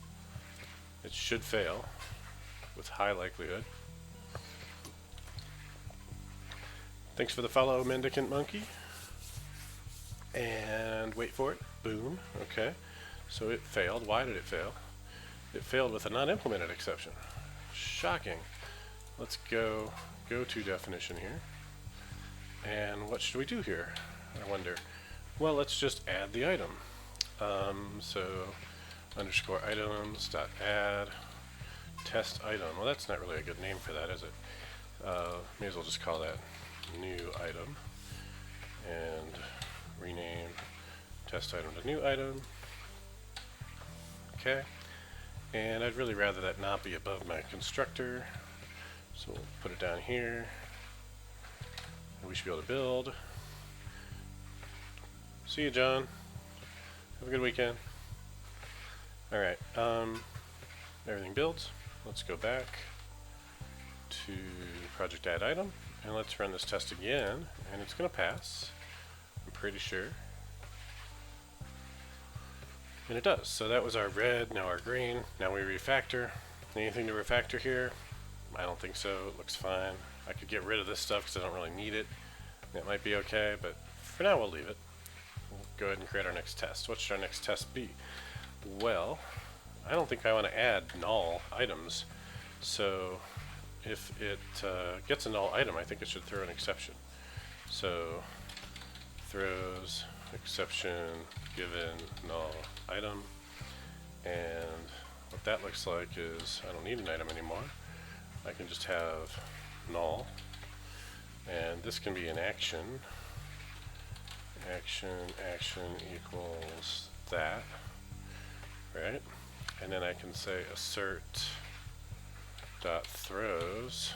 [SPEAKER 1] it should fail with high likelihood. Thanks for the follow, Mendicant Monkey. And wait for it. Boom. Okay. So it failed. Why did it fail? It failed with a non-implemented exception. Shocking. Let's go to definition here. And what should we do here? I wonder. Well, let's just add the item. So underscore items dot add test item. Well, that's not really a good name for that, is it? May as well just call that new item and rename test item to new item. Okay, and I'd really rather that not be above my constructor, so we'll put it down here and we should be able to build. See you, John. Have a good weekend. Alright, everything builds. Let's go back to project add item. And let's run this test again, and it's going to pass, I'm pretty sure. And it does. So that was our red, now our green. Now we refactor. Anything to refactor here? I don't think so. It looks fine. I could get rid of this stuff because I don't really need it. It might be okay, but for now we'll leave it. We'll go ahead and create our next test. What should our next test be? Well, I don't think I want to add null items. So if it gets a null item, I think it should throw an exception. So throws exception given null item, and what that looks like is I don't need an item anymore. I can just have null, and this can be an action. Action equals that, right? And then I can say assert dot throws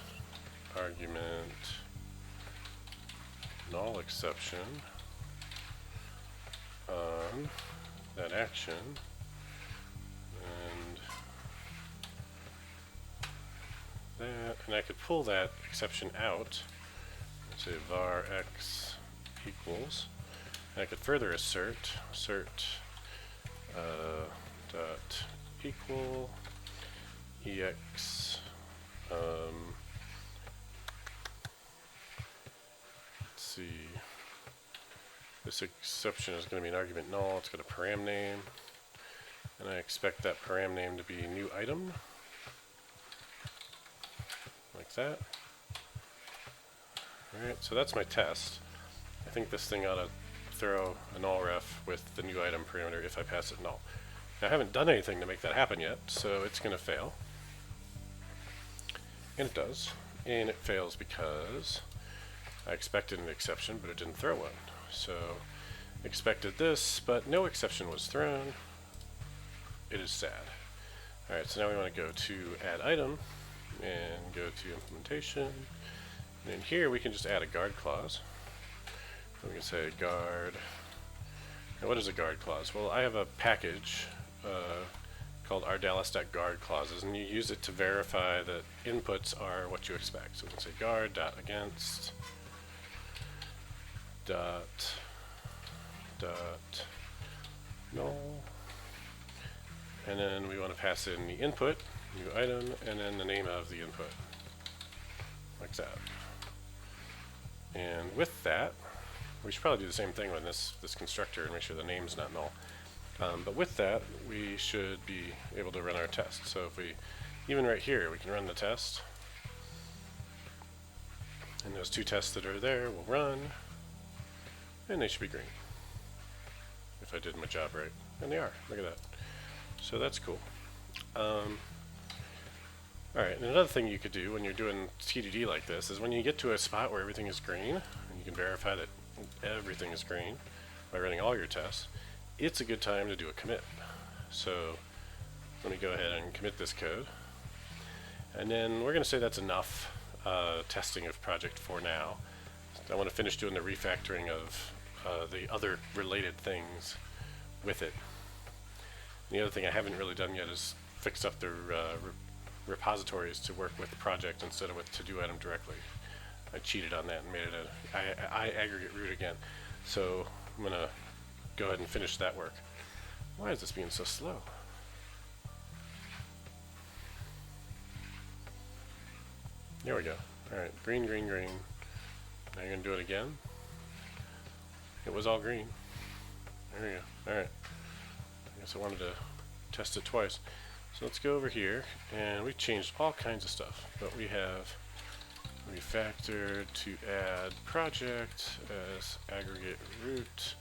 [SPEAKER 1] argument null exception on that action, and that, and I could pull that exception out and say var x equals, and I could further assert dot equal ex let's see, this exception is going to be an argument null. It's got a param name, and I expect that param name to be new item, like that. Alright, so that's my test. I think this thing ought to throw a null ref with the new item parameter if I pass it null. Now, I haven't done anything to make that happen yet, so it's going to fail. And it does. And it fails because I expected an exception, but it didn't throw one. So, expected this, but no exception was thrown. It is sad. Alright, so now we want to go to add item, and go to implementation. And in here we can just add a guard clause. We can say guard. Now what is a guard clause? Well, I have a package called ardalis.guard clauses, and you use it to verify that inputs are what you expect. So we can say guard.against dot null, and then we want to pass in the input, new item, and then the name of the input, like that. And with that, we should probably do the same thing with this constructor and make sure the name's not null. But with that, we should be able to run our test. So if we, even right here, we can run the test. And those two tests that are there will run, and they should be green. If I did my job right. And they are. Look at that. So that's cool. Alright, and another thing you could do when you're doing TDD like this is when you get to a spot where everything is green, and you can verify that everything is green by running all your tests, it's a good time to do a commit. So let me go ahead and commit this code. And then we're going to say that's enough testing of project for now. I want to finish doing the refactoring of the other related things with it. And the other thing I haven't really done yet is fix up the repositories to work with the project instead of with to-do item directly. I cheated on that and made it I aggregate root again. So I'm going to go ahead and finish that work. Why is this being so slow? There we go. Alright, green, green, green. Now you're going to do it again. It was all green. There we go. Alright. I guess I wanted to test it twice. So let's go over here, and we've changed all kinds of stuff. But we have refactored to add project as aggregate root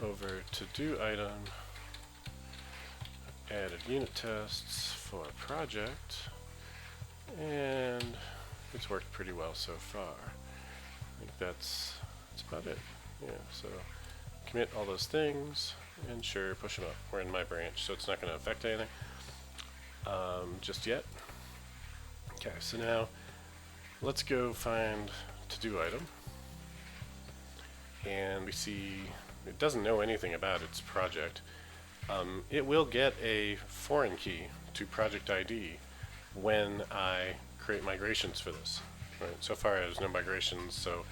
[SPEAKER 1] over to do item, added unit tests for project, and it's worked pretty well so far. I think that's about it. Yeah, so commit all those things, and sure, push them up. We're in my branch, so it's not going to affect anything just yet. Okay, so now let's go find to-do item, and we see it doesn't know anything about its project. It will get a foreign key to project ID when I create migrations for this. Right? So far, there's no migrations, so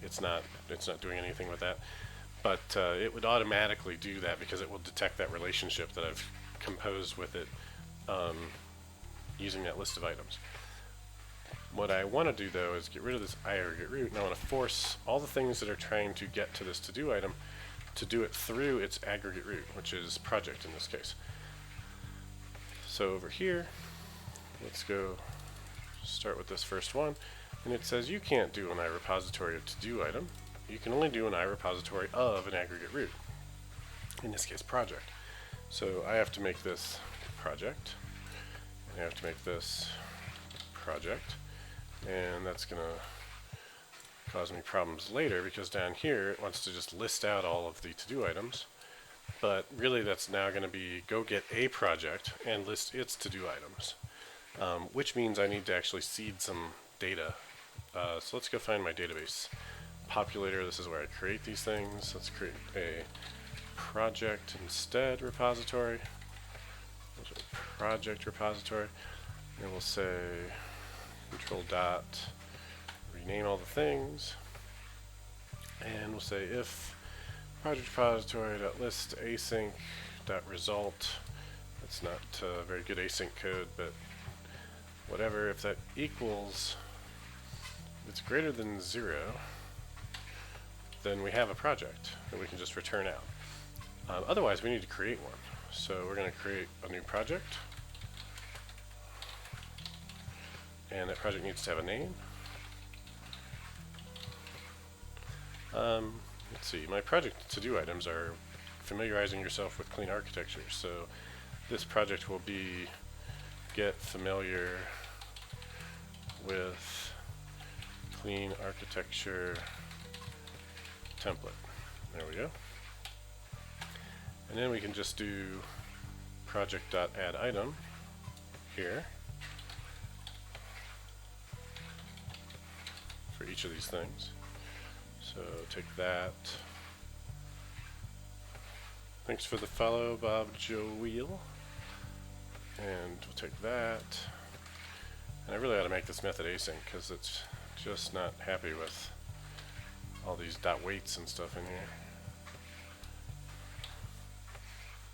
[SPEAKER 1] it's not doing anything with that. But it would automatically do that because it will detect that relationship that I've composed with it using that list of items. What I want to do though is get rid of this aggregate root, and I want to force all the things that are trying to get to this to-do item to do it through its aggregate root, which is project in this case. So over here, let's go start with this first one, and it says you can't do an iRepository of to-do item. You can only do an iRepository of an aggregate root, in this case project. So I have to make this project, and I have to make this project, and that's going to cause me problems later because down here it wants to just list out all of the to-do items, but really that's now going to be go get a project and list its to-do items, which means I need to actually seed some data. So let's go find my database populator. This is where I create these things. Let's create a project instead repository. Project repository, and we'll say control dot rename all the things, and we'll say if project repository dot list async dot result. That's not very good async code, but whatever. If that equals, if it's greater than 0, then we have a project that we can just return out. Otherwise, we need to create one. So we're going to create a new project, and that project needs to have a name. Let's see, my project to-do items are familiarizing yourself with clean architecture. So this project will be get familiar with clean architecture template. There we go. And then we can just do project.addItem here for each of these things. So take that. Thanks for the follow, Bob Joel. And we'll take that. And I really ought to make this method async because it's just not happy with all these dot waits and stuff in here.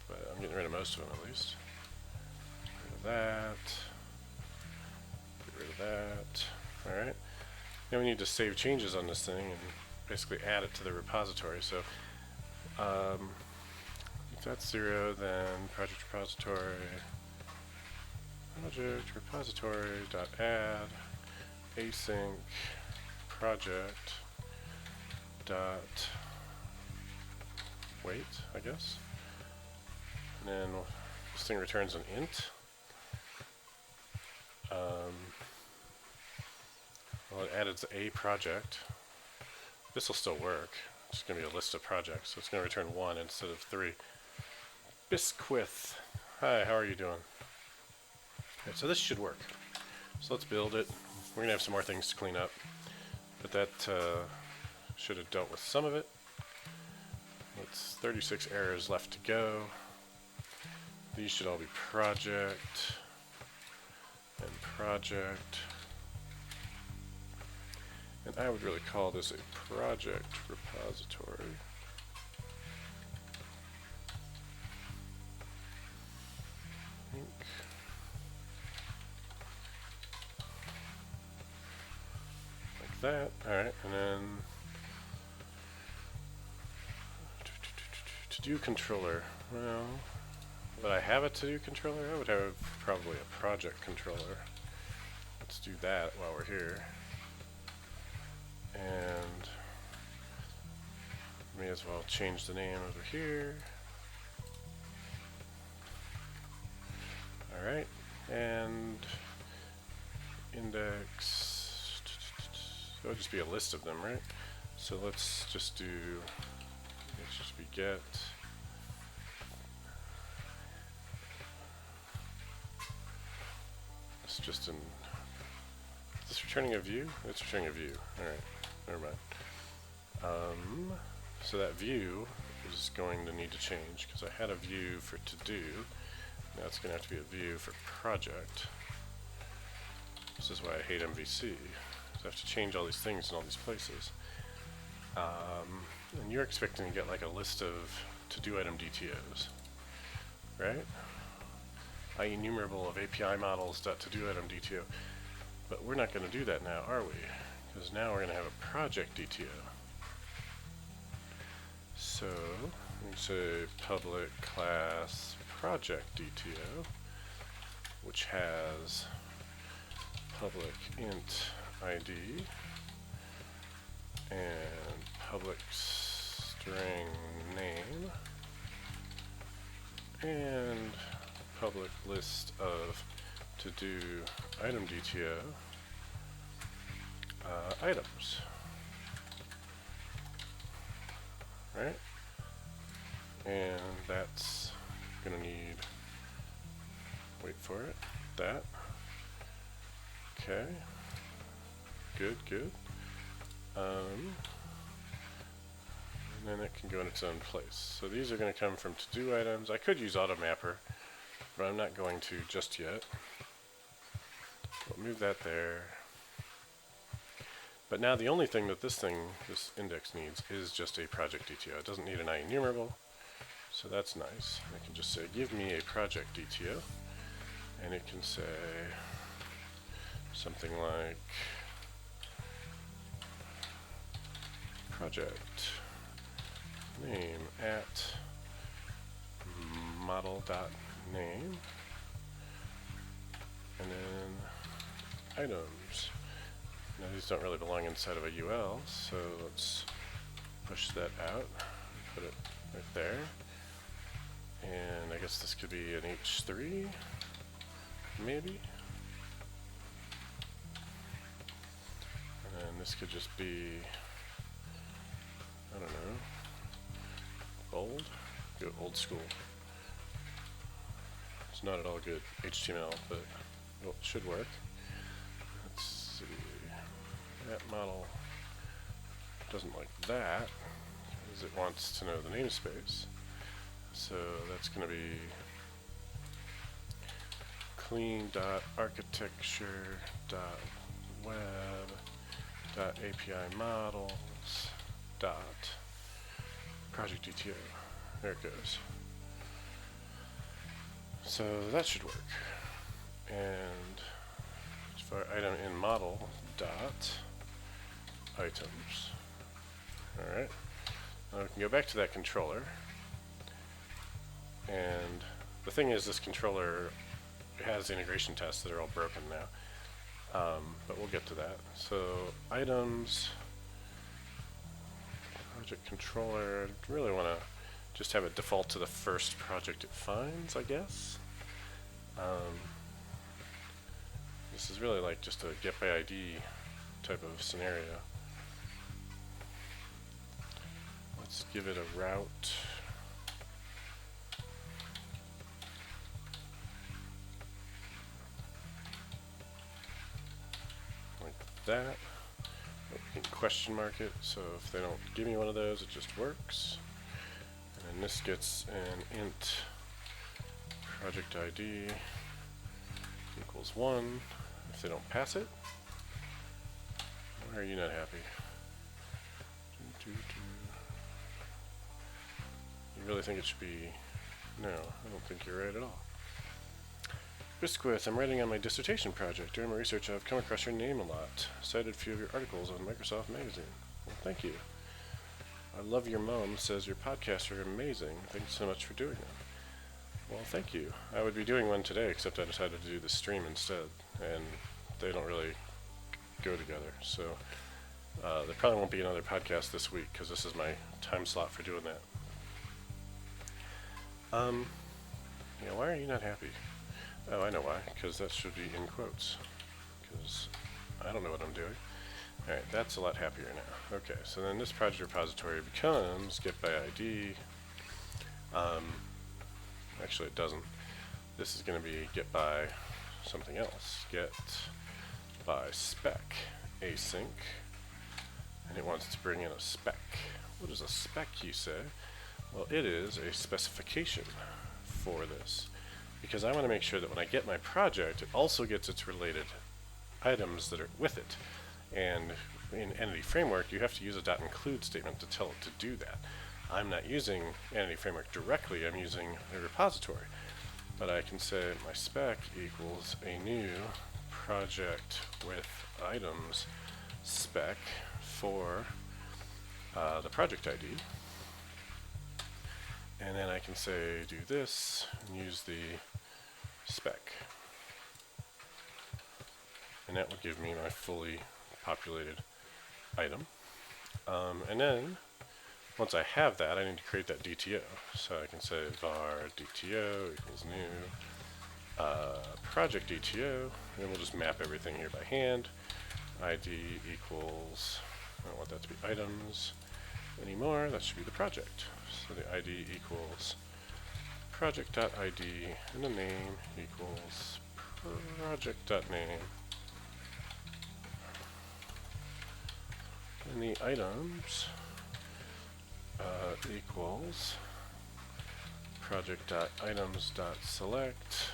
[SPEAKER 1] But I'm getting rid of most of them at least. Rid of that. Get rid of that. Alright. Now we need to save changes on this thing and basically add it to the repository. So if that's 0, then project repository dot add async project dot wait, I guess. And then this thing returns an int. Well, it added a project. This will still work. It's going to be a list of projects, so it's going to return 1 instead of 3. Bisquith. Hi, how are you doing? Okay, so this should work. So let's build it. We're going to have some more things to clean up, but that should have dealt with some of it. It's 36 errors left to go. These should all be project and project. And I would really call this a project repository. Like that. Alright, and then to-do controller. Well, would I have a to-do controller? I would have probably a project controller. Let's do that while we're here. And may as well change the name over here. Alright, and index, it'll just be a list of them, right? So let's just do, let's just be get. It's just an, is this returning a view? It's returning a view, alright. Never mind. So that view is going to need to change because I had a view for to do. Now it's going to have to be a view for project. This is why I hate MVC. I have to change all these things in all these places. And you're expecting to get like a list of to-do item DTOs, right? IEnumerable of API models to-do item DTO. But we're not going to do that now, are we? Because now we're going to have a project DTO. So, we say public class project DTO, which has public int ID and public string name and public list of to-do item DTO items, right? And that's gonna need, wait for it, that. Okay, good. And then it can go in its own place. So these are gonna come from to-do items. I could use AutoMapper, but I'm not going to just yet. We'll move that there. But now the only thing that this index needs is just a project DTO. It doesn't need an IEnumerable, so that's nice. I can just say, give me a project DTO, and it can say something like project name at model.name, and then items. Now these don't really belong inside of a UL, so let's push that out, put it right there. And I guess this could be an H3, maybe. And then this could just be, I don't know, bold? Go old school. It's not at all good HTML, but it should work. Let's see. That model doesn't like that because it wants to know the namespace. So that's going to be clean.architecture.web.api models dot project DTO. There it goes. So that should work. And for item in model dot items. Alright. Now we can go back to that controller. And the thing is, this controller has integration tests that are all broken now. But we'll get to that. So items, project controller, really want to just have it default to the first project it finds, I guess. This is really like just a get by ID type of scenario. Let's give it a route. Like that. We can question mark it, so if they don't give me one of those, it just works. And then this gets an int project ID equals 1 if they don't pass it. Why are you not happy? You really think it should be... No, I don't think you're right at all. Bisquith, I'm writing on my dissertation project. During my research, I've come across your name a lot. Cited a few of your articles on Microsoft Magazine. Well, thank you. I love your mom says your podcasts are amazing. Thanks so much for doing them. Well, thank you. I would be doing one today, except I decided to do the stream instead, and they don't really go together. So there probably won't be another podcast this week, because this is my time slot for doing that. Yeah, why are you not happy? Oh, I know why, because that should be in quotes, because I don't know what I'm doing. Alright, that's a lot happier now. Okay, so then this project repository becomes get by ID. Actually it doesn't. This is going to be get by something else. Get by spec async. And it wants to bring in a spec. What is a spec, you say? Well, it is a specification for this. Because I want to make sure that when I get my project, it also gets its related items that are with it. And in Entity Framework, you have to use a .include statement to tell it to do that. I'm not using Entity Framework directly, I'm using a repository. But I can say my spec equals a new project with items spec for the project ID. And then I can say do this and use the spec. And that will give me my fully populated item. And then once I have that, I need to create that DTO. So I can say var DTO equals new project DTO, and we'll just map everything here by hand. ID equals, I don't want that to be items anymore, that should be the project. So the ID equals project.id, and the name equals project.name. And the items equals project.items.select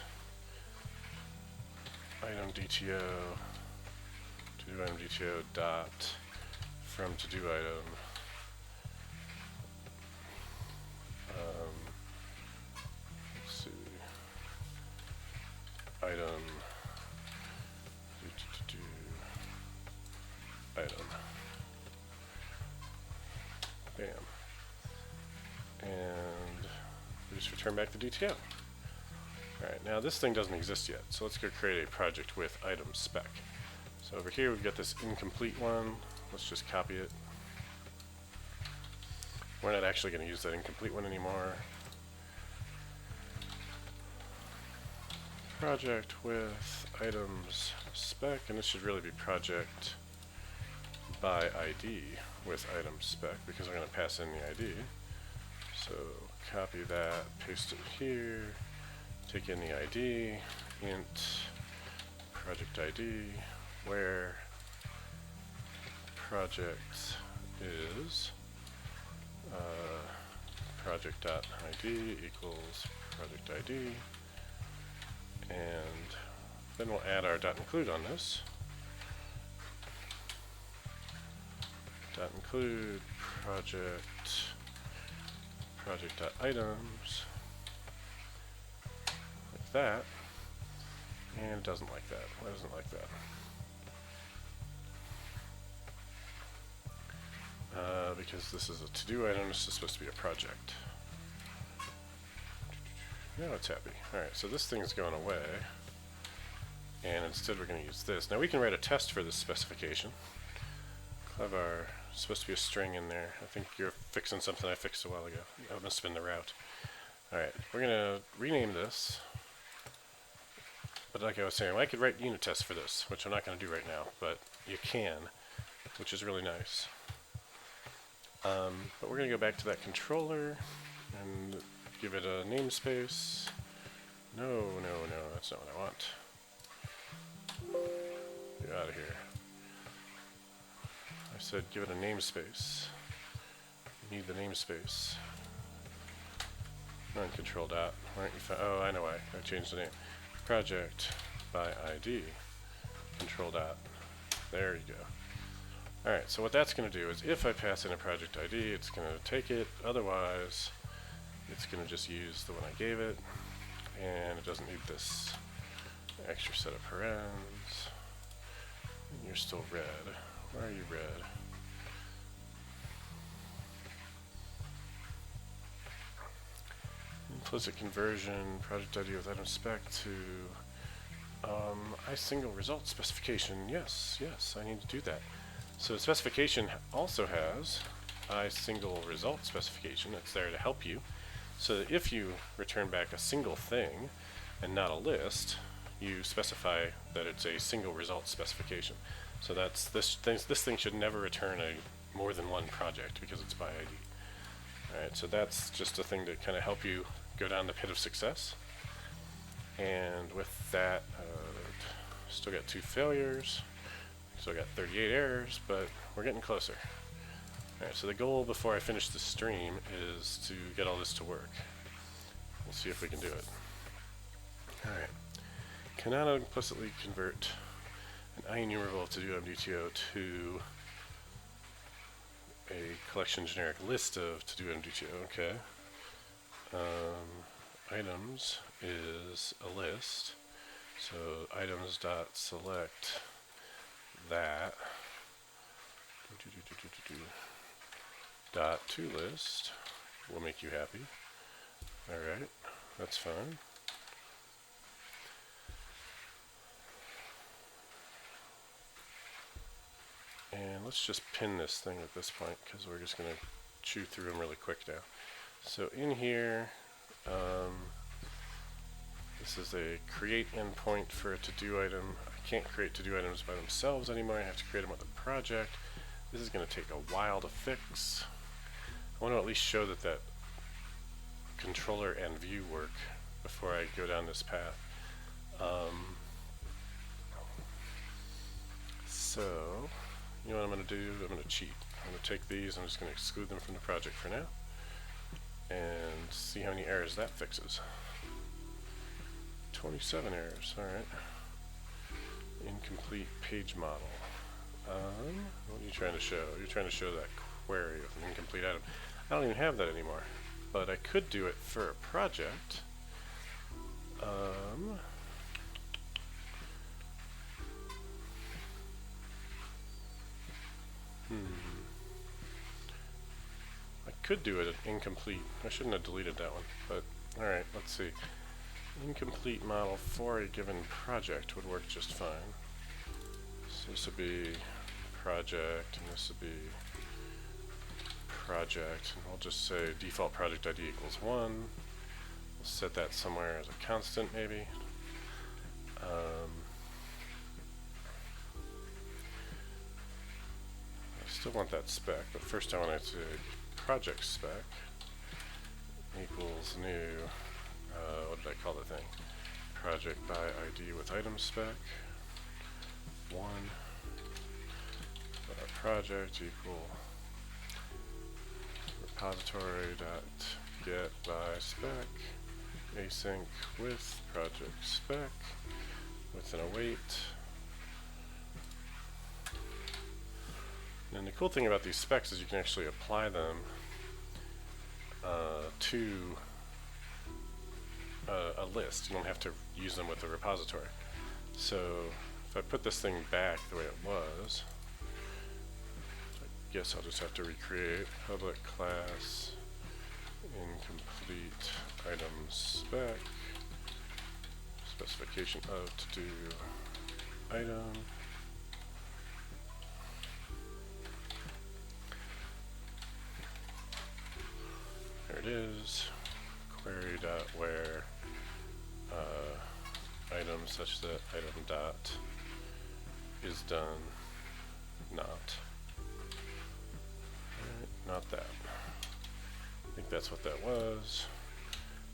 [SPEAKER 1] item DTO to do item DTO dot from to do item let's see item do item bam. And we just return back the DTO. Alright, now this thing doesn't exist yet, so let's go create a project with item spec. So over here we've got this incomplete one. Let's just copy it. We're not actually going to use that incomplete one anymore. Project with items spec, and this should really be project by ID with item spec, because we're going to pass in the ID. So copy that, paste it here, take in the ID, int project ID, where project is project.id equals project ID, and then we'll add our .include on this. .include project.items, like that. And it doesn't like that. Why doesn't it like that? Because this is a to-do item, this is supposed to be a project. Now it's happy. Alright, so this thing's going away. And instead we're going to use this. Now we can write a test for this specification. Clever. Supposed to be a string in there. I think you're fixing something I fixed a while ago. That must have been the route. Alright, we're going to rename this. But like I was saying, I could write unit tests for this, which I'm not going to do right now, but you can, which is really nice. But we're going to go back to that controller and give it a namespace. No, that's not what I want. Get out of here. I said give it a namespace. You need the namespace. Non-control dot. Why aren't you oh, I know why. I changed the name. Project by ID. Control dot. There you go. Alright, so what that's going to do is if I pass in a project ID, it's going to take it. Otherwise, it's going to just use the one I gave it. And it doesn't need this extra set of parens. And you're still red. Why are you red? Implicit conversion, project ID with item spec to I single result specification. Yes, I need to do that. So the specification also has I single result specification. It's there to help you. So that if you return back a single thing and not a list, you specify that it's a single result specification. So that's this thing should never return a more than one project because it's by ID. Alright, so that's just a thing to kind of help you go down the pit of success. And with that, still got 2 failures, still got 38 errors, but we're getting closer. Alright, so the goal before I finish the stream is to get all this to work. We'll see if we can do it. Alright, cannot implicitly convert an IEnumerable of to-do MDTO to a collection generic list of to-do MDTO. Okay. Items is a list, so items dot select that dot to list will make you happy. Alright, that's fine. And let's just pin this thing at this point because we're just going to chew through them really quick now. So in here, this is a create endpoint for a to-do item. I can't create to-do items by themselves anymore. I have to create them with a project. This is going to take a while to fix. I want to at least show that that controller and view work before I go down this path. So, you know what I'm going to do? I'm going to cheat. I'm going to take these, I'm just going to exclude them from the project for now. And see how many errors that fixes. 27 errors, alright. Incomplete page model. What are you trying to show? You're trying to show that query with an incomplete item. I don't even have that anymore. But I could do it for a project. I could do it incomplete. I shouldn't have deleted that one, but alright, let's see. Incomplete model for a given project would work just fine. So this would be project, and this would be project, and we'll just say default project ID equals 1. We'll set that somewhere as a constant, maybe. I still want that spec, but first I want to say project spec equals new, what did I call the thing? Project by ID with item spec 1. Project equal repository dot get by spec async with project spec with an await. And the cool thing about these specs is you can actually apply them to a list. You don't have to use them with a repository. So if I put this thing back the way it was, I guess I'll just have to recreate public class incomplete items spec specification of to do item. There it is. Query dot where item such that item dot is done not. Not that. I think that's what that was.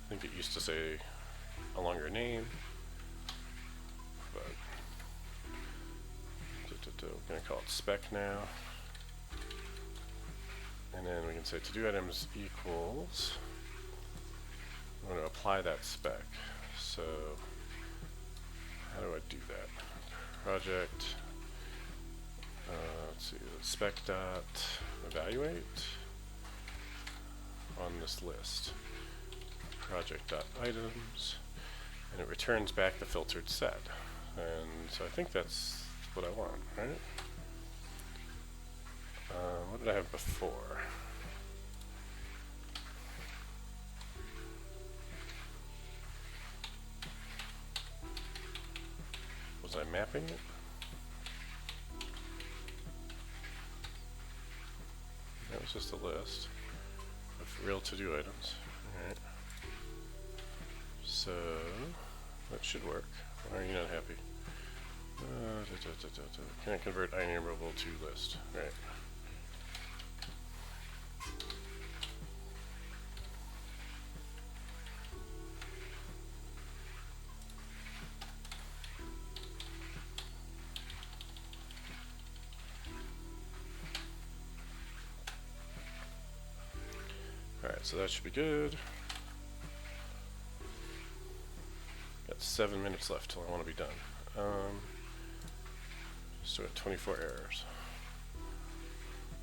[SPEAKER 1] I think it used to say a longer name, but we're going to call it spec now. And then we can say to do items equals, I'm going to apply that spec. So how do I do that? Project, let's see, spec dot evaluate on this list. Project dot items, and it returns back the filtered set. And so I think that's what I want, right? What did I have before? Was I mapping it? That was just a list of real to-do items. Alright. So, that should work. Why are you not happy? Can't convert IEnumerable to list. Right. Alright, so that should be good. Got 7 minutes left till I want to be done. So at 24 errors.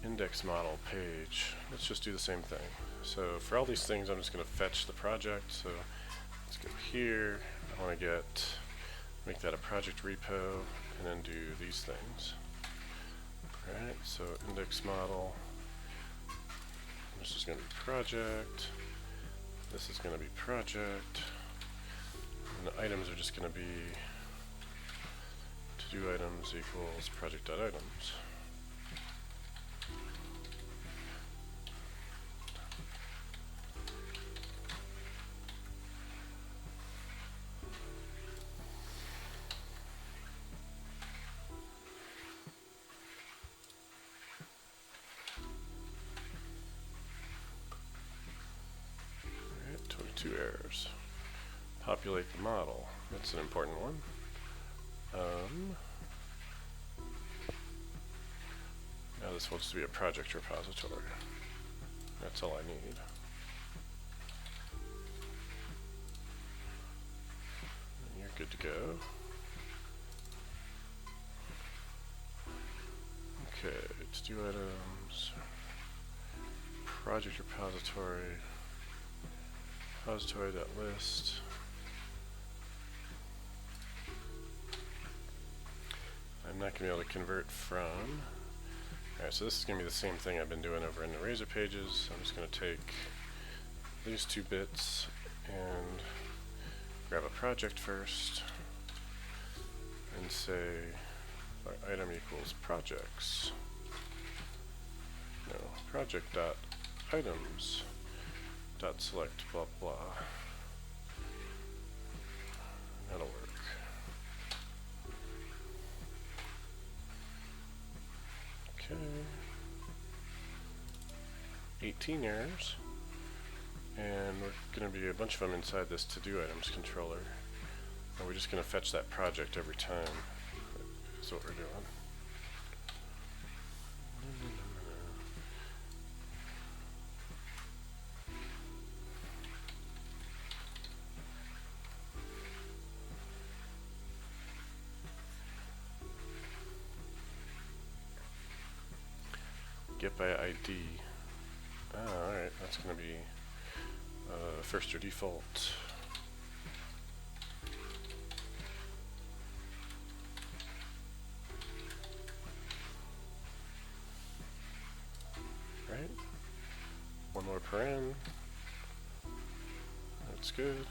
[SPEAKER 1] Index model page. Let's just do the same thing. So for all these things, I'm just going to fetch the project. So let's go here. I want to make that a project repo, and then do these things. Alright, so index model. This is going to be project. This is going to be project. And the items are just going to be to do items equals project.items. Alright, 22 errors. Populate the model. That's an important one. Now this wants to be a project repository. That's all I need. And you're good to go. Okay, to do items, project repository, repository.list. I'm not going to be able to convert from. Alright, so this is going to be the same thing I've been doing over in the Razor pages. I'm just going to take these 2 bits and grab a project first and say item equals projects. No, project dot items dot select blah blah. That'll work. Okay. 18 errors. And we're going to be a bunch of them inside this to-do items controller. And we're just going to fetch that project every time. That's what we're doing. Get by ID. Alright, that's going to be first or default. good.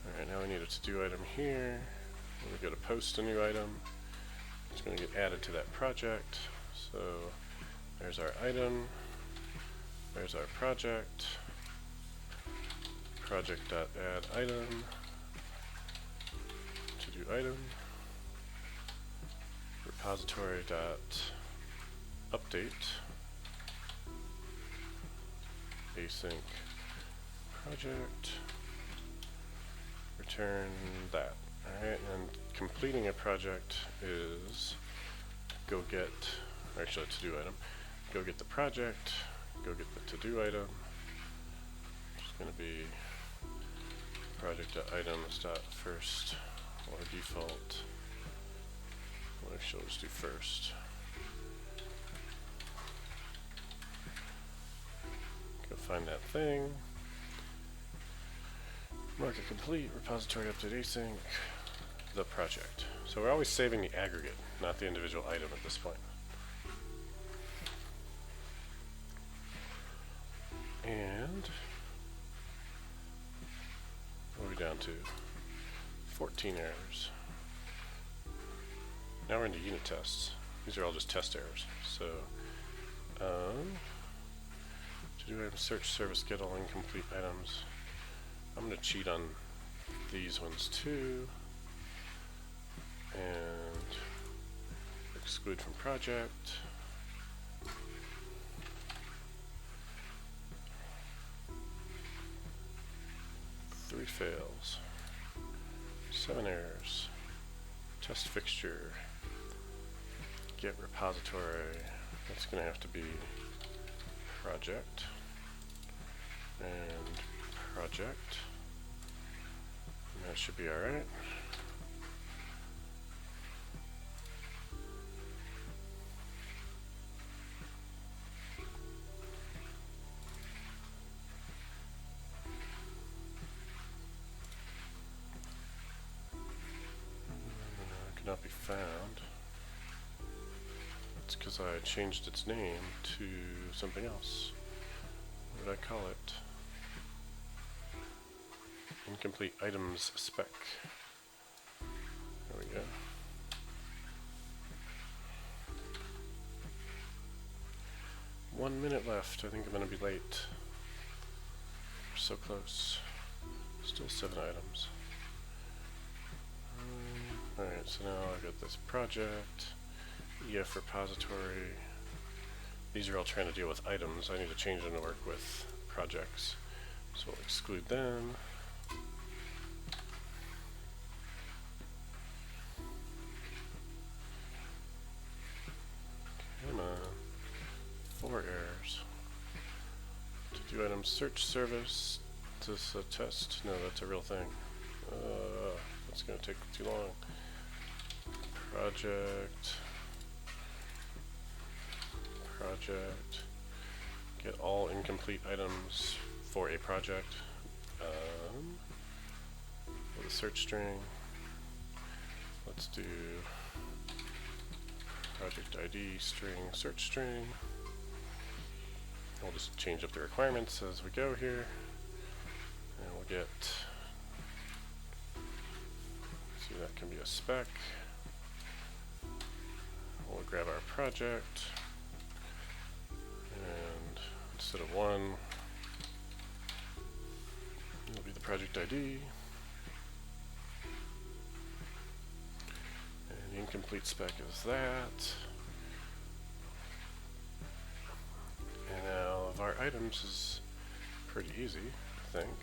[SPEAKER 1] Alright, now we need a to-do item here. When we go to post a new item, it's going to get added to that project. So there's our item, there's our project, project.add item, to-do item, repository.update, async project, return that. Alright, and completing a project is go get, actually a to-do item, go get the project, go get the to-do item, which is going to be project.items.first or default. Well, actually, let's do first. Go find that thing. Mark it complete, repository update async, the project. So we're always saving the aggregate, not the individual item at this point. And what are we down to? 14 errors. Now we're into unit tests. These are all just test errors. So, to do item search service get all incomplete items. I'm going to cheat on these ones too. And exclude from project. Three fails. 7 errors. Test fixture. Get repository. That's going to have to be project. And project. And that should be alright. Cannot be found. It's because I changed its name to something else. What did I call it? Incomplete items spec. There we go. One minute left. I think I'm going to be late. We're so close. Still 7 items. Alright, so now I've got this project, EF repository. These are all trying to deal with items. I need to change them to work with projects. So we'll exclude them. Come on. 4 errors. To do item search service. Is this a test? No, that's a real thing. That's going to take too long. Project. Get all incomplete items for a project. With a search string. Let's do project ID string search string. We'll just change up the requirements as we go here. And we'll get, see, that can be a spec. We'll grab our project, and instead of 1, it'll be the project ID. And the incomplete spec is that. And now of our items is pretty easy, I think.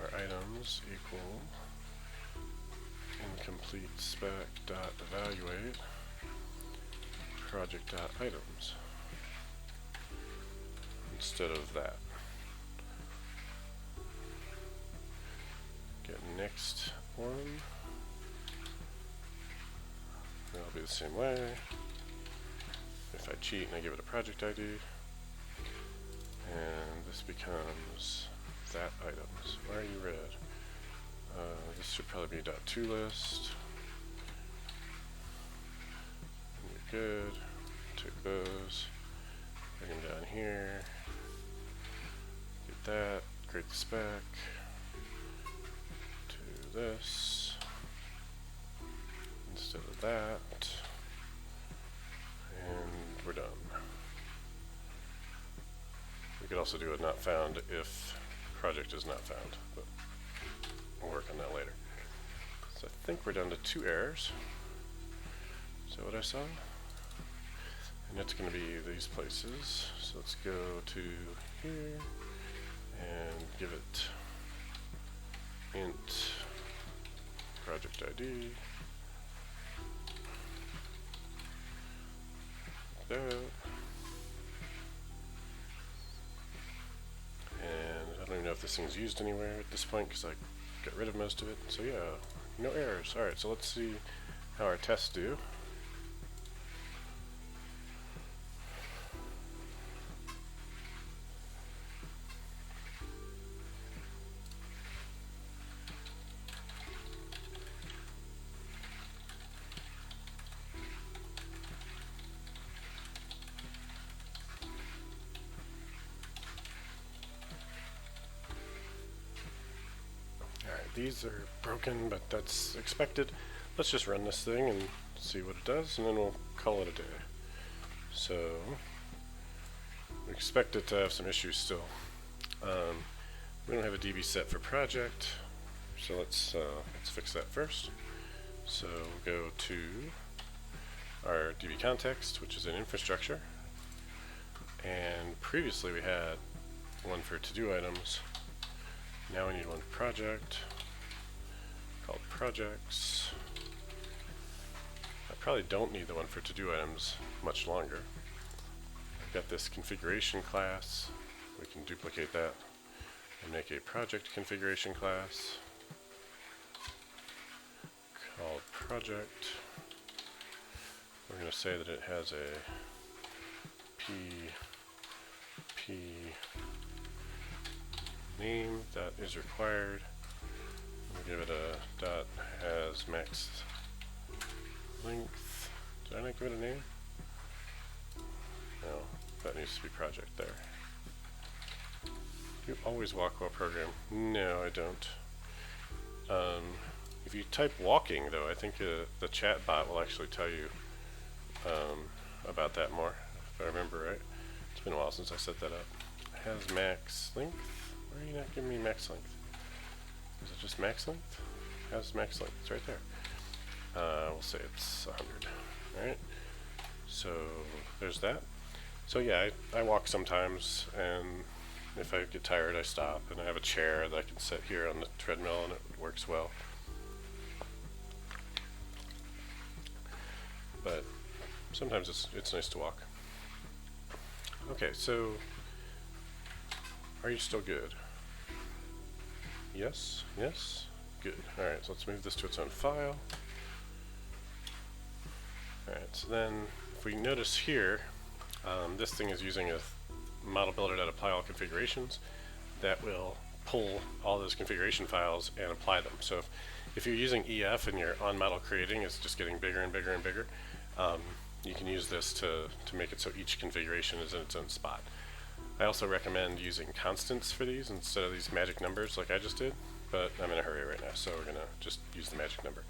[SPEAKER 1] Our items equal incomplete spec dot evaluate project dot items instead of that. Get next one. That'll be the same way. If I cheat and I give it a project ID, and this becomes that items. Why are you red? This should probably be a .toList. You're good. Take those. Bring them down here. Get that. create the spec to this instead of that, and we're done. We could also do a not found if project is not found, but we'll work on that later. So I think we're down to 2 errors. Is that what I saw? And it's going to be these places. So let's go to here and give it int project ID. That. And I don't even know if this thing's used anywhere at this point because I got rid of most of it. So yeah, no errors. Alright, so let's see how our tests do. These are broken, but that's expected. Let's just run this thing and see what it does, and then we'll call it a day. So we expect it to have some issues still. We don't have a DB set for project, so let's fix that first. So we'll go to our DB context, which is in infrastructure, and previously we had one for to-do items. Now we need one for project, called projects. I probably don't need the one for to-do items much longer. I've got this configuration class. We can duplicate that and make a project configuration class called project. We're going to say that it has a PP name that is required. We'll give it a dot has max length. Did I not give it a name? No, that needs to be project there. You always walk while program. No, I don't. If you type walking, though, I think the chat bot will actually tell you about that more, if I remember right. It's been a while since I set that up. Has max length. Why are you not giving me max length? Is it just max length? Has max length. It's right there. We'll say it's 100. Alright. So there's that. So yeah, I walk sometimes, and if I get tired I stop, and I have a chair that I can sit here on the treadmill and it works well. But sometimes it's nice to walk. Okay, so are you still good? Yes, yes, good. Alright, so let's move this to its own file. Alright, so then if we notice here, this thing is using a model builder.apply all configurations that will pull all those configuration files and apply them. So if you're using EF and your on model creating is just getting bigger and bigger and bigger, you can use this to make it so each configuration is in its own spot. I also recommend using constants for these instead of these magic numbers like I just did, but I'm in a hurry right now, so we're going to just use the magic number.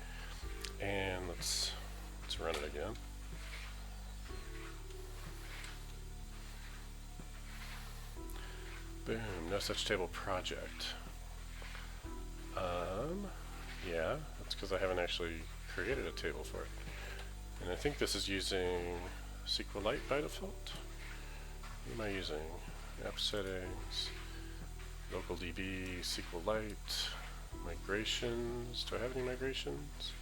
[SPEAKER 1] And let's run it again. Boom, no such table project. Yeah, that's because I haven't actually created a table for it. And I think this is using SQLite by default. What am I using? App settings, local DB, SQLite, migrations. Do I have any migrations?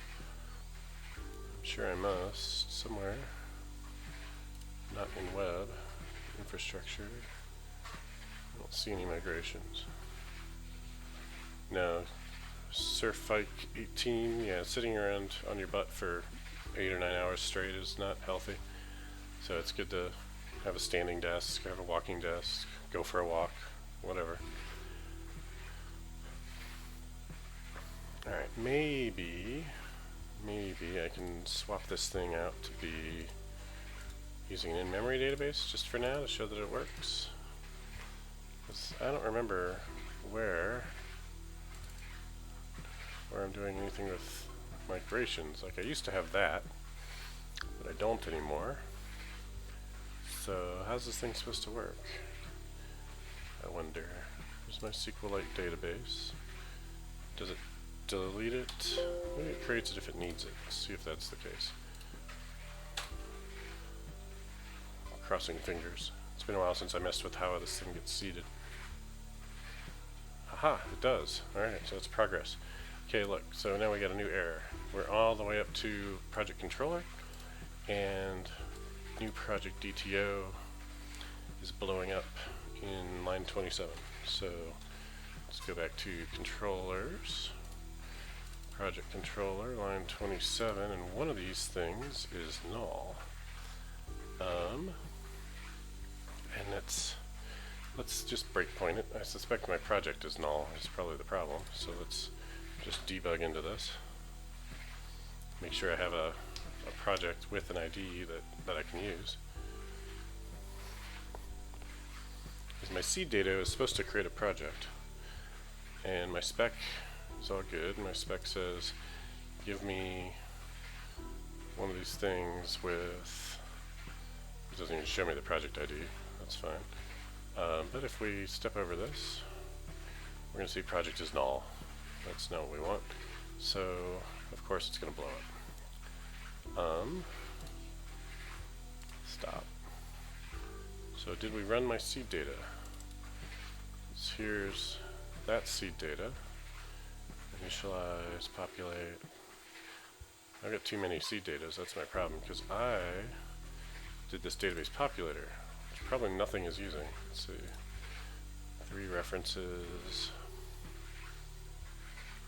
[SPEAKER 1] I'm sure I must, somewhere. Not in web, infrastructure. I don't see any migrations. No, Surfike 18, yeah, sitting around on your butt for 8 or 9 hours straight is not healthy. So it's good to have a standing desk, have a walking desk, go for a walk, whatever. Alright, maybe I can swap this thing out to be using an in-memory database just for now to show that it works. 'Cause I don't remember where I'm doing anything with migrations. Like I used to have that, but I don't anymore. So how's this thing supposed to work? I wonder. Here's my SQLite database. Does it delete it? Maybe it creates it if it needs it. Let's see if that's the case. Crossing fingers. It's been a while since I messed with how this thing gets seeded. Aha, it does. Alright, so it's progress. Okay, look, so now we got a new error. We're all the way up to project controller, and new project DTO is blowing up in line 27. So let's go back to controllers, project controller, line 27, and one of these things is null. And let's just breakpoint it. I suspect my project is null. It's probably the problem. So let's just debug into this. Make sure I have a project with an ID that I can use. Because my seed data is supposed to create a project. And my spec is all good. My spec says, give me one of these things with... It doesn't even show me the project ID. That's fine. But if we step over this, we're going to see project is null. That's not what we want. So, of course, it's going to blow up. Stop. So, did we run my seed data? So here's that seed data. Initialize, populate. I've got too many seed datas. That's my problem, because I did this database populator, which probably nothing is using. Let's see. 3 references.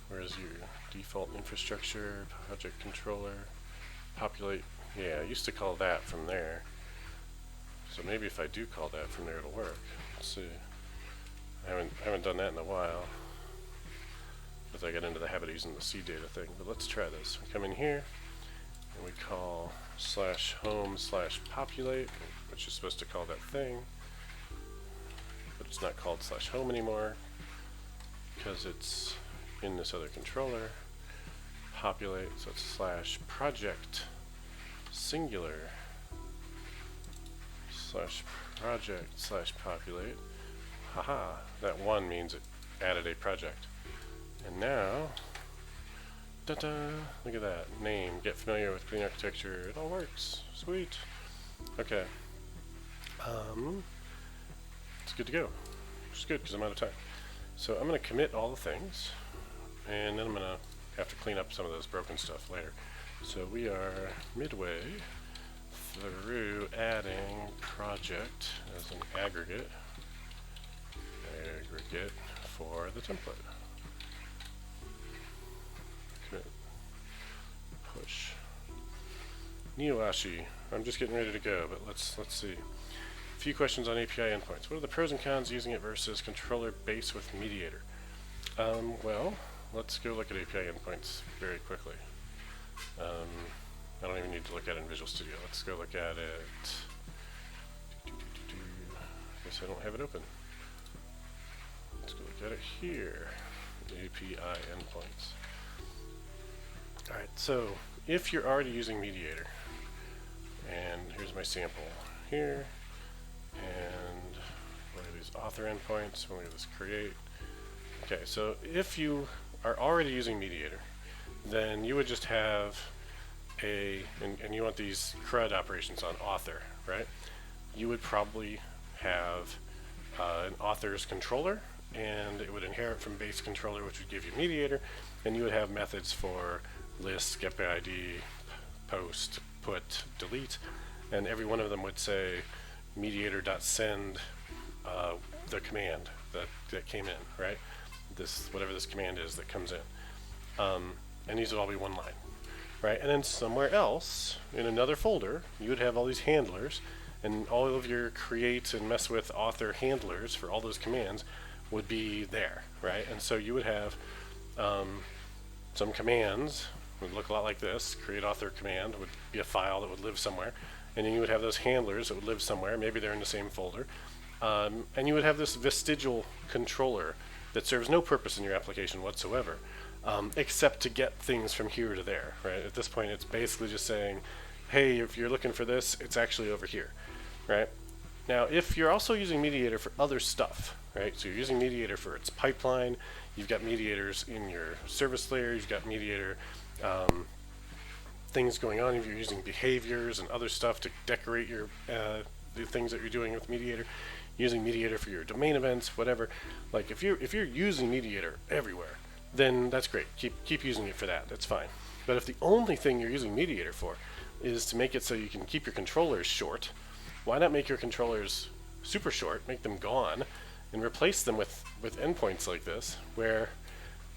[SPEAKER 1] Where's your default infrastructure, project controller, populate? Yeah, I used to call that from there. So maybe if I do call that from there, it'll work. Let's see. I haven't done that in a while, as I get into the habit of using the seed data thing. But let's try this. We come in here, and we call /home/populate, which is supposed to call that thing, but it's not called /home anymore because it's in this other controller. Populate, so it's /project singular /project/populate. Haha, that one means it added a project. And now, da-da, look at that. Name, get familiar with clean architecture. It all works. Sweet. Okay. It's good to go. Which is good because I'm out of time. So I'm going to commit all the things, and then I'm going to have to clean up some of this broken stuff later. So we are midway through adding project as an aggregate for the template. Commit. Push. Neoashi. I'm just getting ready to go, but let's see. A few questions on API endpoints. What are the pros and cons using it versus controller base with mediator? Well, let's go look at API endpoints very quickly. I don't even need to look at it in Visual Studio. Let's go look at it. Guess I don't have it open. Let's go look at it here. API endpoints. Alright, so if you're already using mediator, and here's my sample here, and look at these author endpoints, we'll look at this create. Okay, so if you are already using mediator, then you would just have and you want these CRUD operations on author, right? You would probably have an author's controller, and it would inherit from base controller, which would give you mediator, and you would have methods for list, get by ID, post, put, delete, and every one of them would say mediator.send the command that came in, right? This, whatever this command is that comes in. And these would all be one line, right? And then somewhere else, in another folder, you would have all these handlers, and all of your create and mess with author handlers for all those commands would be there, right? And so you would have some commands would look a lot like this. Create author command would be a file that would live somewhere, and then you would have those handlers that would live somewhere. Maybe they're in the same folder, and you would have this vestigial controller that serves no purpose in your application whatsoever, except to get things from here to there, right? At this point, it's basically just saying, hey, if you're looking for this, it's actually over here, right? Now, if you're also using Mediator for other stuff, right? So you're using Mediator for its pipeline, you've got mediators in your service layer, you've got Mediator things going on, if you're using behaviors and other stuff to decorate your the things that you're doing with Mediator, using Mediator for your domain events, whatever. Like if you're using Mediator everywhere, then that's great. Keep using it for that. That's fine. But if the only thing you're using Mediator for is to make it so you can keep your controllers short, why not make your controllers super short, make them gone, and replace them with endpoints like this, where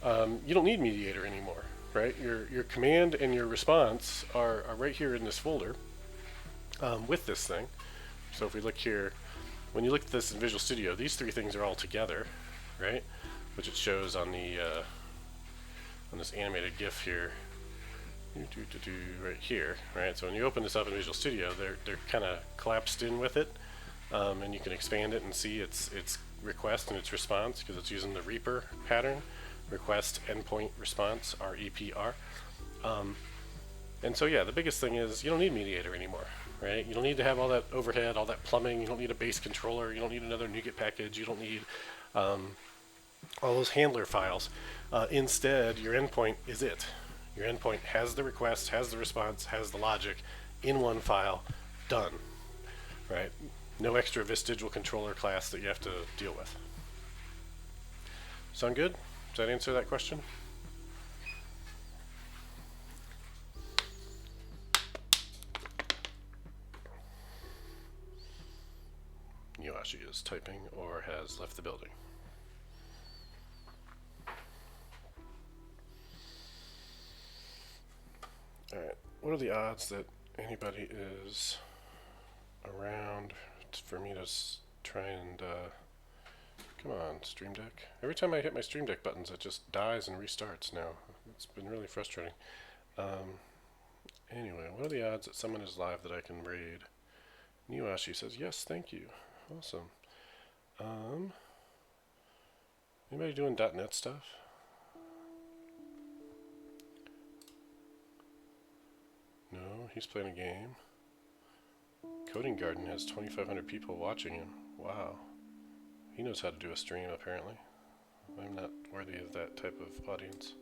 [SPEAKER 1] you don't need Mediator anymore, right? Your command and your response are right here in this folder with this thing. So if we look here, when you look at this in Visual Studio, these three things are all together, right? Which it shows on the on this animated GIF here, right here, right? So when you open this up in Visual Studio, they're kind of collapsed in with it, and you can expand it and see its request and its response because it's using the Reaper pattern, request endpoint response, REPR. And so yeah, the biggest thing is you don't need Mediator anymore, right? You don't need to have all that overhead, all that plumbing. You don't need a base controller. You don't need another NuGet package. You don't need all those handler files. Instead, your endpoint is it. Your endpoint has the request, has the response, has the logic in one file, done, right? No extra vestigial controller class that you have to deal with. Sound good? Does that answer that question? Yoshi is typing or has left the building. Alright, what are the odds that anybody is around for me to try and come on, Stream Deck. Every time I hit my Stream Deck buttons, it just dies and restarts now. It's been really frustrating. Anyway, what are the odds that someone is live that I can raid? Niwashi says, yes, thank you. Awesome. Anybody doing .NET stuff? No, he's playing a game. Coding Garden has 2,500 people watching him. Wow. He knows how to do a stream, apparently. I'm not worthy of that type of audience.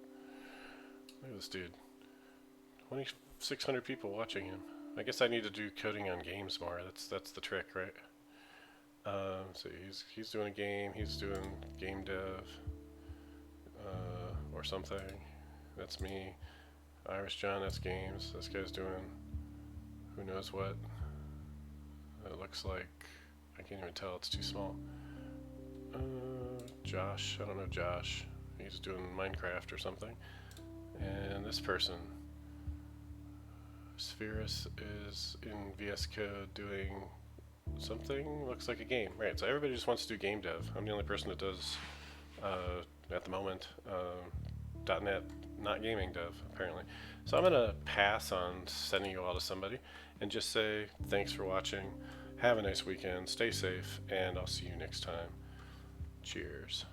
[SPEAKER 1] Look at this dude. 2,600 people watching him. I guess I need to do coding on games more. That's the trick, right? So he's doing a game. He's doing game dev or something. That's me. Irish John, that's games. This guy's doing who knows what. It looks like I can't even tell. It's too small. Josh, I don't know Josh. He's doing Minecraft or something. And this person, Spherus, is in VS Code doing something. Looks like a game, right? So everybody just wants to do game dev. I'm the only person that does at the moment .NET, not gaming dev, apparently. So I'm gonna pass on sending you all to somebody and just say thanks for watching. Have a nice weekend. Stay safe, and I'll see you next time. Cheers.